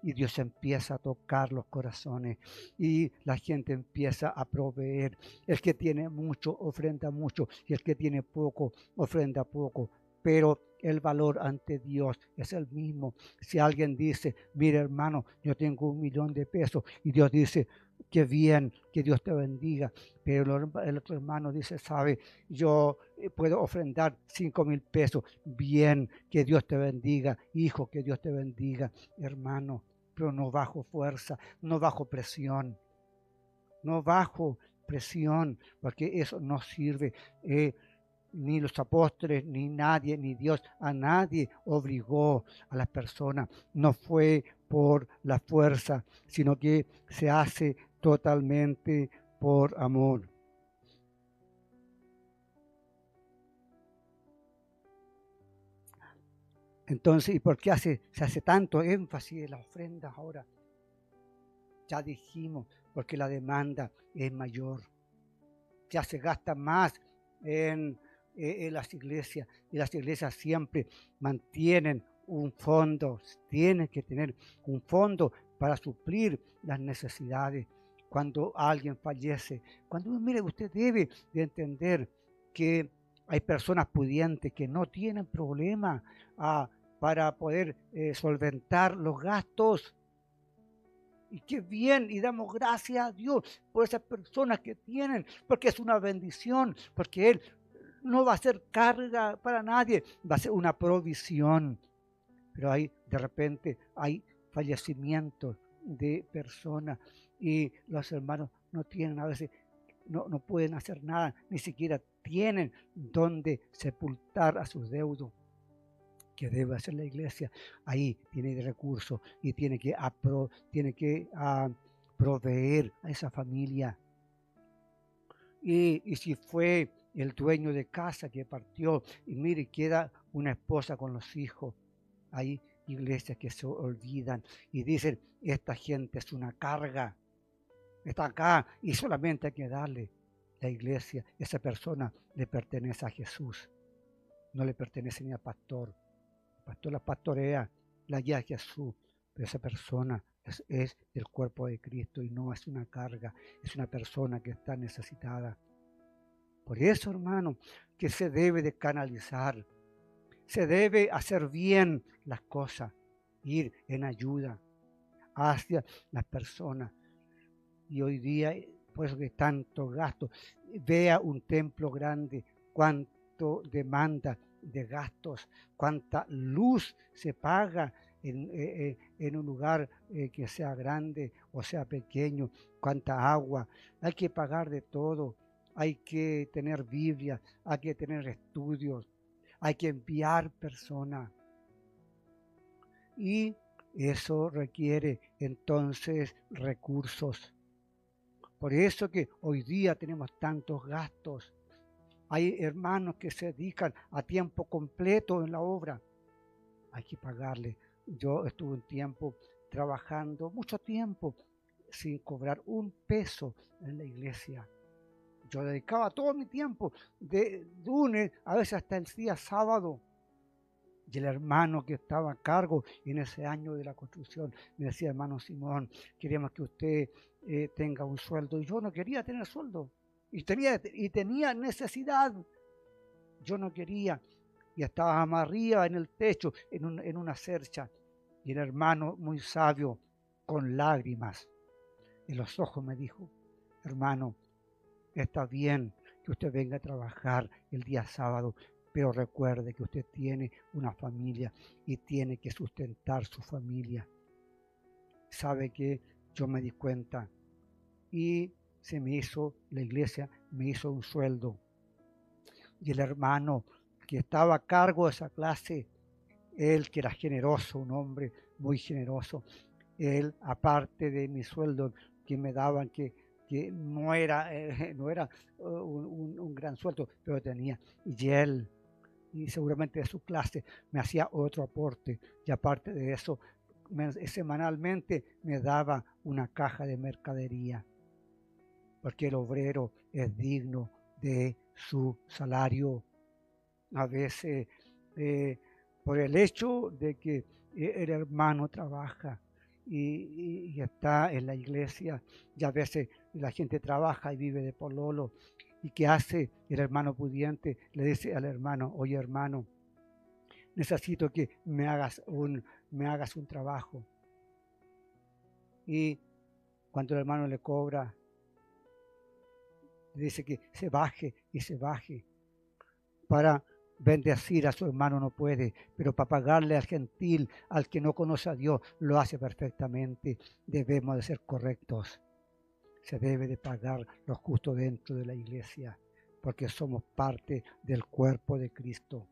y Dios empieza a tocar los corazones y la gente empieza a proveer. El que tiene mucho ofrenda mucho y el que tiene poco ofrenda poco. Pero el valor ante Dios es el mismo. Si alguien dice, mire hermano, yo tengo 1 millón de pesos y Dios dice, qué bien, que Dios te bendiga. Pero el otro hermano dice, sabe, yo puedo ofrendar 5,000 pesos. Bien, que Dios te bendiga. Hijo, que Dios te bendiga. Hermano, pero no bajo fuerza, no bajo presión. No bajo presión, porque eso no sirve. Ni los apóstoles, ni nadie, ni Dios, a nadie obligó a las personas. No fue por la fuerza, sino que se hace totalmente por amor. Entonces, ¿y por qué se hace tanto énfasis en las ofrendas ahora? Ya dijimos, porque la demanda es mayor. Ya se gasta más en las iglesias, y las iglesias siempre mantienen un fondo, tienen que tener un fondo para suplir las necesidades cuando alguien fallece. Mire, usted debe de entender que hay personas pudientes que no tienen problema para poder solventar los gastos. Y qué bien, y damos gracias a Dios por esas personas que tienen, porque es una bendición, porque Él no va a ser carga para nadie, va a ser una provisión. Pero de repente hay fallecimientos de personas y los hermanos no tienen, a veces no pueden hacer nada, ni siquiera tienen donde sepultar a sus deudos. Que debe hacer la iglesia, ahí tiene recursos y tiene que proveer a esa familia. Y si fue el dueño de casa que partió y mire, queda una esposa con los hijos, hay iglesias que se olvidan y dicen, esta gente es una carga, está acá y solamente hay que darle la iglesia. Esa persona le pertenece a Jesús, no le pertenece ni al pastor. El pastor la pastorea, la guía a Jesús, pero esa persona es del cuerpo de Cristo y no es una carga, es una persona que está necesitada. Por eso, hermano, que se debe de canalizar, se debe hacer bien las cosas, ir en ayuda hacia las personas. Y hoy día, por eso que tanto gasto, vea un templo grande, cuánto demanda de gastos, cuánta luz se paga en un lugar que sea grande o sea pequeño, cuánta agua, hay que pagar de todo, hay que tener Biblia, hay que tener estudios, hay que enviar personas y eso requiere entonces recursos. Por eso que hoy día tenemos tantos gastos. Hay hermanos que se dedican a tiempo completo en la obra. Hay que pagarle. Yo estuve un tiempo trabajando, mucho tiempo, sin cobrar un peso en la iglesia. Yo dedicaba todo mi tiempo, de lunes, a veces hasta el día sábado. Y el hermano que estaba a cargo en ese año de la construcción me decía, hermano Simón, queremos que usted tenga un sueldo. Y yo no quería tener sueldo. Y tenía necesidad. Yo no quería. Y estaba más arriba en el techo, en una cercha. Y el hermano muy sabio, con lágrimas en los ojos, me dijo, hermano, está bien que usted venga a trabajar el día sábado, pero recuerde que usted tiene una familia y tiene que sustentar su familia. Sabe que yo me di cuenta y se me hizo, la iglesia me hizo un sueldo. Y el hermano que estaba a cargo de esa clase, él que era generoso, un hombre muy generoso, él, aparte de mi sueldo que me daban, que no era, no era un gran sueldo, pero tenía, y él, y seguramente de su clase, me hacía otro aporte, y aparte de eso, semanalmente me daba una caja de mercadería, porque el obrero es digno de su salario. A veces, eh, por el hecho de que el hermano trabaja y está en la iglesia, y a veces la gente trabaja y vive de pololo, y que hace el hermano pudiente, le dice al hermano, oye hermano, necesito que me hagas un trabajo. Y cuando el hermano le cobra, le dice que se baje y se baje para bendecir a su hermano no puede, pero para pagarle al gentil, al que no conoce a Dios, lo hace perfectamente. Debemos de ser correctos. Se debe de pagar lo justo dentro de la iglesia, porque somos parte del cuerpo de Cristo.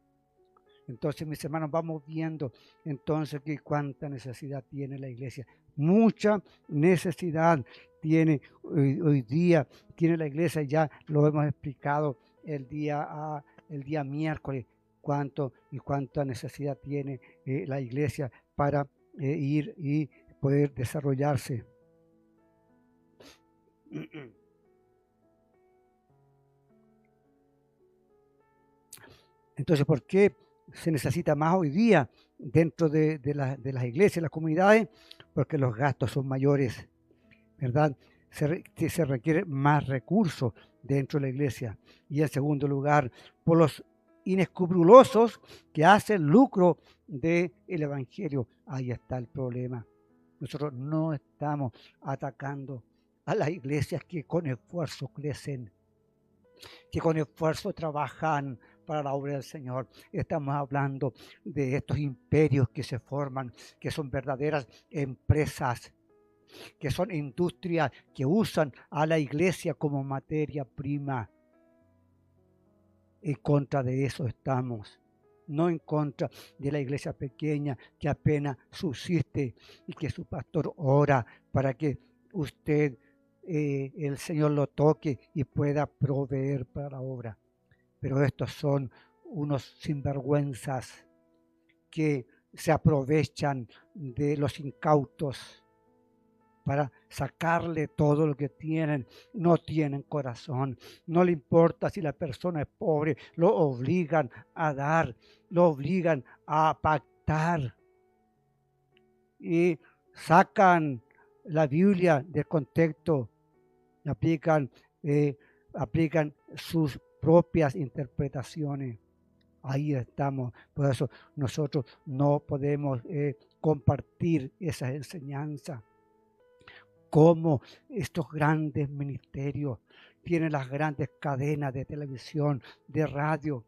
Entonces, mis hermanos, vamos viendo entonces que cuánta necesidad tiene la iglesia. Mucha necesidad tiene hoy día, tiene la iglesia, ya lo hemos explicado el día miércoles, cuánta necesidad tiene la iglesia para ir y poder desarrollarse. Entonces, ¿por qué se necesita más hoy día dentro de las iglesias, las comunidades? Porque los gastos son mayores, ¿verdad? Se requiere más recursos dentro de la iglesia. Y en segundo lugar, por los inescrupulosos que hacen lucro del evangelio. Ahí está el problema. Nosotros no estamos atacando a las iglesias que con esfuerzo crecen, que con esfuerzo trabajan para la obra del Señor. Estamos hablando de estos imperios que se forman, que son verdaderas empresas, que son industrias que usan a la iglesia como materia prima. En contra de eso estamos, no en contra de la iglesia pequeña que apenas subsiste y que su pastor ora para que usted, el Señor lo toque y pueda proveer para la obra. Pero estos son unos sinvergüenzas que se aprovechan de los incautos para sacarle todo lo que tienen. No tienen corazón, no le importa si la persona es pobre, lo obligan a dar, lo obligan a pactar y sacan la Biblia del contexto, aplican, aplican sus propias interpretaciones. Ahí estamos, por eso nosotros no podemos compartir esas enseñanzas. Como estos grandes ministerios tienen las grandes cadenas de televisión, de radio,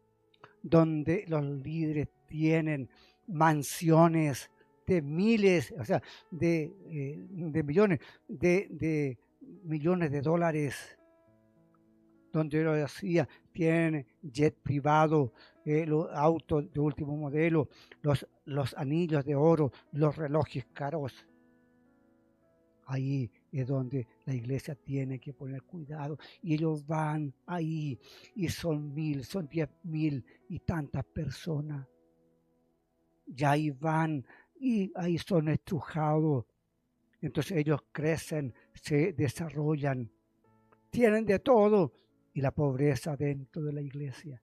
donde los líderes tienen mansiones de miles, o sea, de millones, de millones de dólares, donde lo decía, tienen jet privado, los autos de último modelo, los anillos de oro, los relojes caros. Ahí es donde la iglesia tiene que poner cuidado. Y ellos van ahí y son 1000, son 10.000 y tantas personas. Ya ahí van y ahí son estrujados. Entonces ellos crecen, se desarrollan, tienen de todo y la pobreza dentro de la iglesia.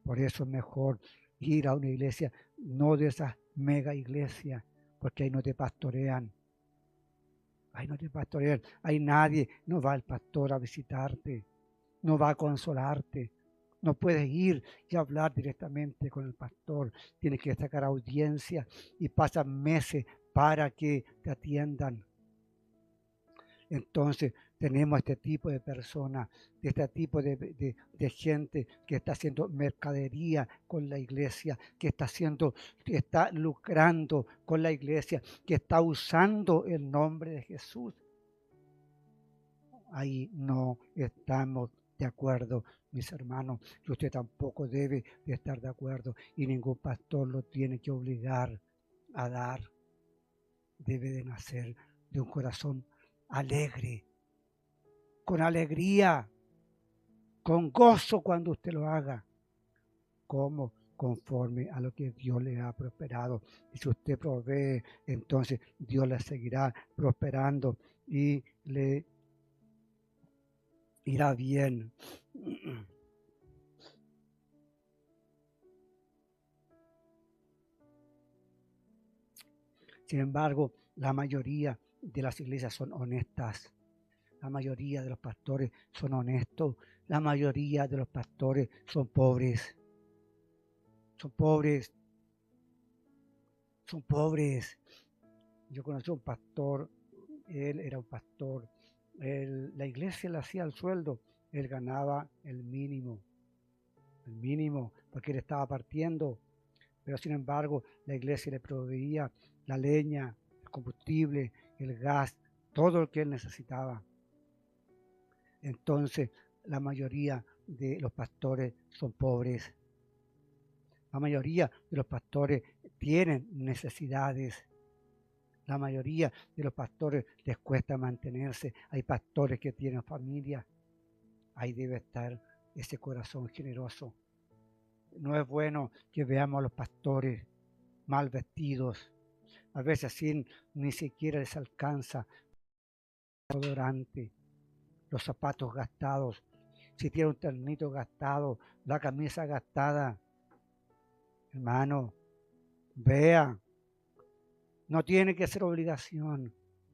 Por eso es mejor ir a una iglesia, no de esas mega iglesias, porque ahí no te pastorean. Ahí no te pastorean, ahí nadie, no va el pastor a visitarte, no va a consolarte. No puedes ir y hablar directamente con el pastor. Tienes que sacar audiencia y pasan meses para que te atiendan. Entonces tenemos este tipo de personas, este tipo de gente que está haciendo mercadería con la iglesia, que está lucrando con la iglesia, que está usando el nombre de Jesús. Ahí no estamos de acuerdo, mis hermanos, y usted tampoco debe de estar de acuerdo y ningún pastor lo tiene que obligar a dar. Debe de nacer de un corazón alegre, con alegría, con gozo cuando usted lo haga, como conforme a lo que Dios le ha prosperado. Y si usted provee, entonces Dios le seguirá prosperando y le irá bien. Sin embargo, la mayoría de las iglesias son honestas. La mayoría de los pastores son honestos. La mayoría de los pastores son pobres. Son pobres. Son pobres. Yo conocí a un pastor. Él era un pastor. La iglesia le hacía el sueldo. Él ganaba el mínimo. El mínimo, porque él estaba partiendo. Pero sin embargo, la iglesia le proveía la leña, el combustible, el gas, todo lo que él necesitaba. Entonces, la mayoría de los pastores son pobres. La mayoría de los pastores tienen necesidades. La mayoría de los pastores les cuesta mantenerse. Hay pastores que tienen familia. Ahí debe estar ese corazón generoso. No es bueno que veamos a los pastores mal vestidos. A veces así ni siquiera les alcanza el desodorante, los zapatos gastados, si tiene un ternito gastado, la camisa gastada. Hermano, vea, no tiene que ser obligación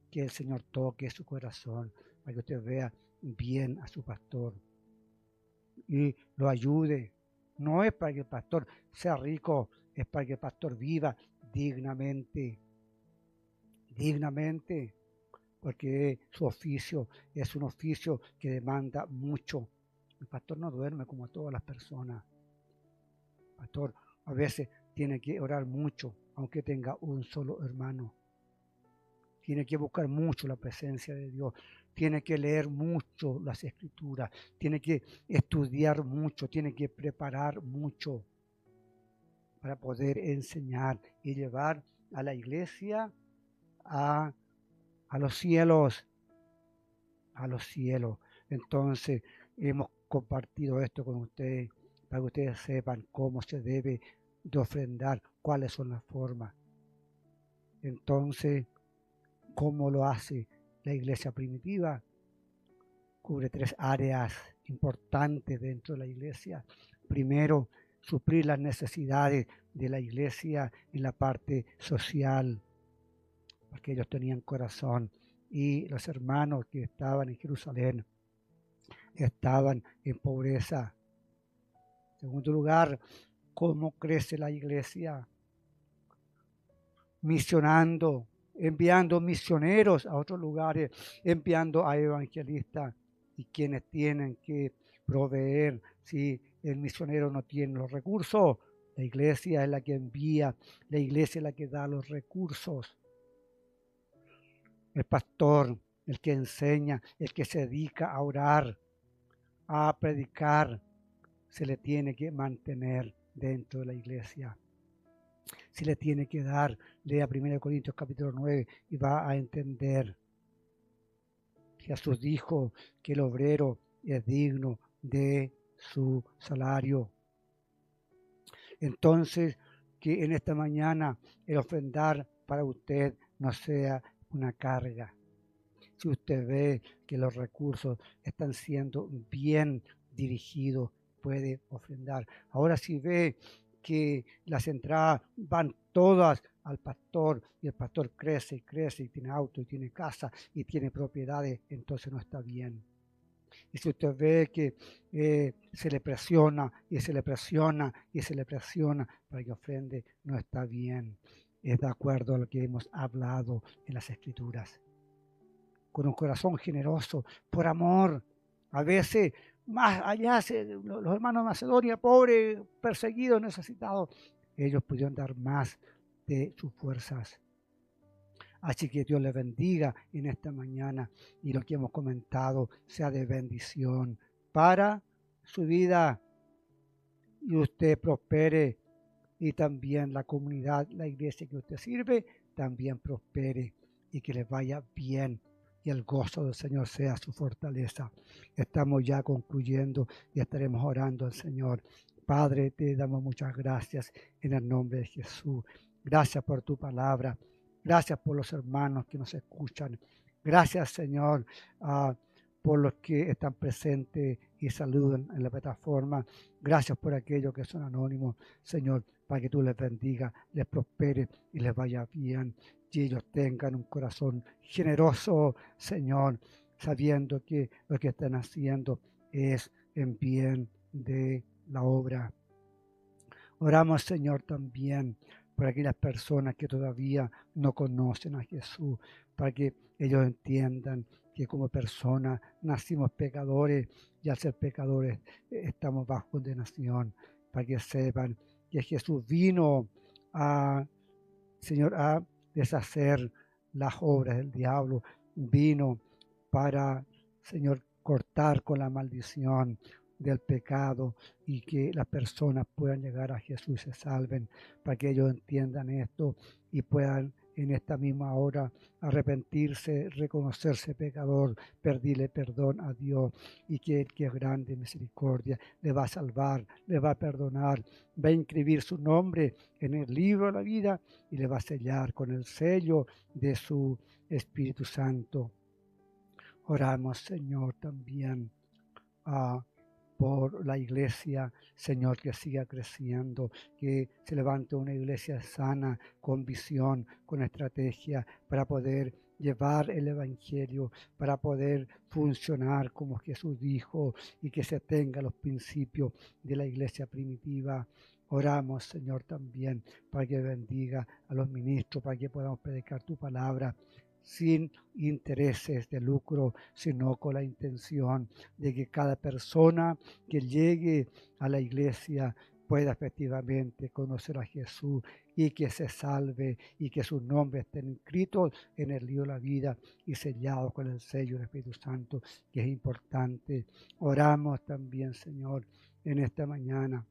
que el Señor toque su corazón para que usted vea bien a su pastor y lo ayude. No es para que el pastor sea rico, es para que el pastor viva dignamente, dignamente, porque su oficio es un oficio que demanda mucho. El pastor no duerme como todas las personas. El pastor a veces tiene que orar mucho, aunque tenga un solo hermano. Tiene que buscar mucho la presencia de Dios. Tiene que leer mucho las escrituras. Tiene que estudiar mucho. Tiene que preparar mucho para poder enseñar y llevar a la iglesia a los cielos. A los cielos. Entonces, hemos compartido esto con ustedes para que ustedes sepan cómo se debe de ofrendar, cuáles son las formas. Entonces, ¿cómo lo hace la iglesia primitiva? Cubre 3 áreas importantes dentro de la iglesia. Primero, suplir las necesidades de la iglesia en la parte social, porque ellos tenían corazón y los hermanos que estaban en Jerusalén estaban en pobreza. En segundo lugar, ¿cómo crece la iglesia? Misionando, enviando misioneros a otros lugares, enviando a evangelistas y quienes tienen que proveer. Si el misionero no tiene los recursos, la iglesia es la que envía, la iglesia es la que da los recursos. El pastor, el que enseña, el que se dedica a orar, a predicar, se le tiene que mantener dentro de la iglesia. Se le tiene que dar, lea 1 Corintios capítulo 9 y va a entender. Jesús dijo que el obrero es digno de su salario. Entonces, que en esta mañana el ofrendar para usted no sea una carga. Si usted ve que los recursos están siendo bien dirigidos, puede ofrendar. Ahora si ve que las entradas van todas al pastor y el pastor crece y crece y tiene auto y tiene casa y tiene propiedades, entonces no está bien. Y si usted ve que se le presiona y se le presiona y se le presiona para que ofrende, no está bien. Es de acuerdo a lo que hemos hablado en las Escrituras. Con un corazón generoso, por amor. A veces, más allá, los hermanos de Macedonia, pobres, perseguidos, necesitados, ellos pudieron dar más de sus fuerzas. Así que Dios les bendiga en esta mañana y lo que hemos comentado sea de bendición para su vida y usted prospere y también la comunidad, la iglesia que usted sirve, también prospere y que les vaya bien y el gozo del Señor sea su fortaleza. Estamos ya concluyendo y estaremos orando al Señor. Padre, te damos muchas gracias en el nombre de Jesús. Gracias por tu palabra. Gracias por los hermanos que nos escuchan. Gracias, Señor, por los que están presentes y saludan en la plataforma. Gracias por aquellos que son anónimos, Señor, para que tú les bendiga, les prospere y les vaya bien. Y ellos tengan un corazón generoso, Señor, sabiendo que lo que están haciendo es en bien de la obra. Oramos, Señor, también por aquellas personas que todavía no conocen a Jesús, para que ellos entiendan que como personas nacimos pecadores y al ser pecadores estamos bajo condenación, para que sepan que Jesús vino a, Señor, a deshacer las obras del diablo, vino para, Señor, cortar con la maldición del pecado y que las personas puedan llegar a Jesús y se salven, para que ellos entiendan esto y puedan en esta misma hora arrepentirse, reconocerse pecador, pedirle perdón a Dios y que el que es grande misericordia le va a salvar, le va a perdonar, va a inscribir su nombre en el libro de la vida y le va a sellar con el sello de su Espíritu Santo. Oramos, Señor, también por la iglesia, Señor, que siga creciendo, que se levante una iglesia sana, con visión, con estrategia, para poder llevar el Evangelio, para poder funcionar como Jesús dijo y que se tenga los principios de la iglesia primitiva. Oramos, Señor, también para que bendiga a los ministros, para que podamos predicar tu palabra sin intereses de lucro, sino con la intención de que cada persona que llegue a la iglesia pueda efectivamente conocer a Jesús y que se salve y que sus nombres estén inscritos en el libro de la vida y sellados con el sello del Espíritu Santo, que es importante. Oramos también, Señor, en esta mañana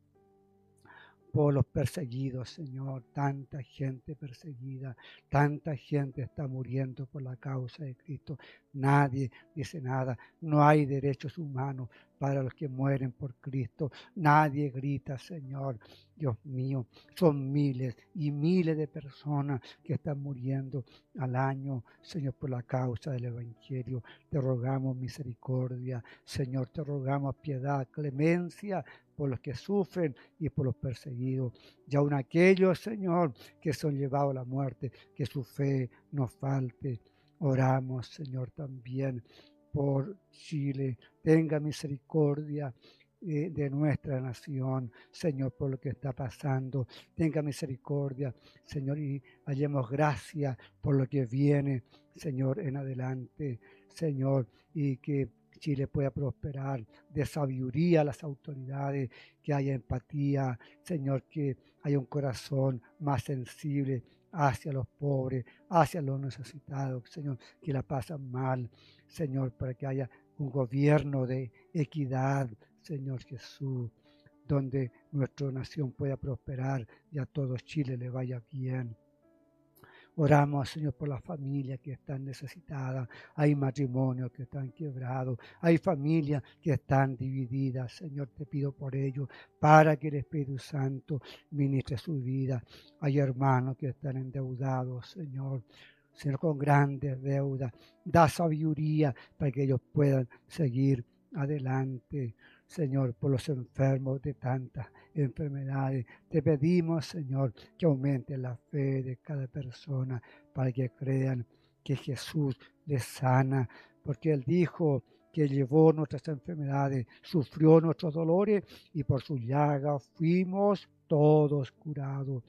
por los perseguidos, Señor, tanta gente perseguida, tanta gente está muriendo por la causa de Cristo. Nadie dice nada, no hay derechos humanos para los que mueren por Cristo. Nadie grita, Señor, Dios mío, son miles y miles de personas que están muriendo al año, Señor, por la causa del Evangelio. Te rogamos misericordia, Señor, te rogamos piedad, clemencia por los que sufren y por los perseguidos, y aun aquellos, Señor, que son llevados a la muerte, que su fe no falte. Oramos, Señor, también por Chile. Tenga misericordia de nuestra nación, Señor, por lo que está pasando. Tenga misericordia, Señor, y hallemos gracia por lo que viene, Señor, en adelante, Señor, y que Chile pueda prosperar, de sabiduría a las autoridades, que haya empatía, Señor, que haya un corazón más sensible hacia los pobres, hacia los necesitados, Señor, que la pasan mal, Señor, para que haya un gobierno de equidad, Señor Jesús, donde nuestra nación pueda prosperar y a todo Chile le vaya bien. Oramos, Señor, por las familias que están necesitadas. Hay matrimonios que están quebrados. Hay familias que están divididas. Señor, te pido por ellos para que el Espíritu Santo ministre su vida. Hay hermanos que están endeudados, Señor. Señor, con grandes deudas. Da sabiduría para que ellos puedan seguir adelante. Señor, por los enfermos de tantas enfermedades. Te pedimos, Señor, que aumente la fe de cada persona para que crean que Jesús les sana, porque Él dijo que llevó nuestras enfermedades, sufrió nuestros dolores y por sus llagas fuimos todos curados.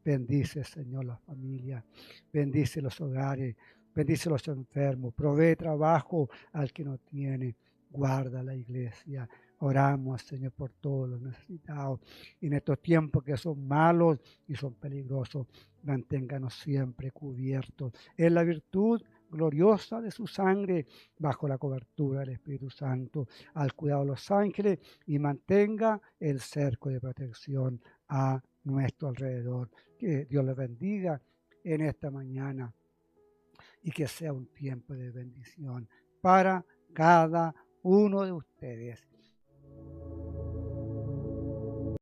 Bendice, Señor, la familia, bendice los hogares, bendice los enfermos, provee trabajo al que no tiene, guarda la iglesia. Oramos, Señor, por todos los necesitados. Y en estos tiempos que son malos y son peligrosos, manténganos siempre cubiertos en la virtud gloriosa de su sangre, bajo la cobertura del Espíritu Santo, al cuidado de los ángeles, y mantenga el cerco de protección a nuestro alrededor. Que Dios les bendiga en esta mañana y que sea un tiempo de bendición para cada uno de ustedes.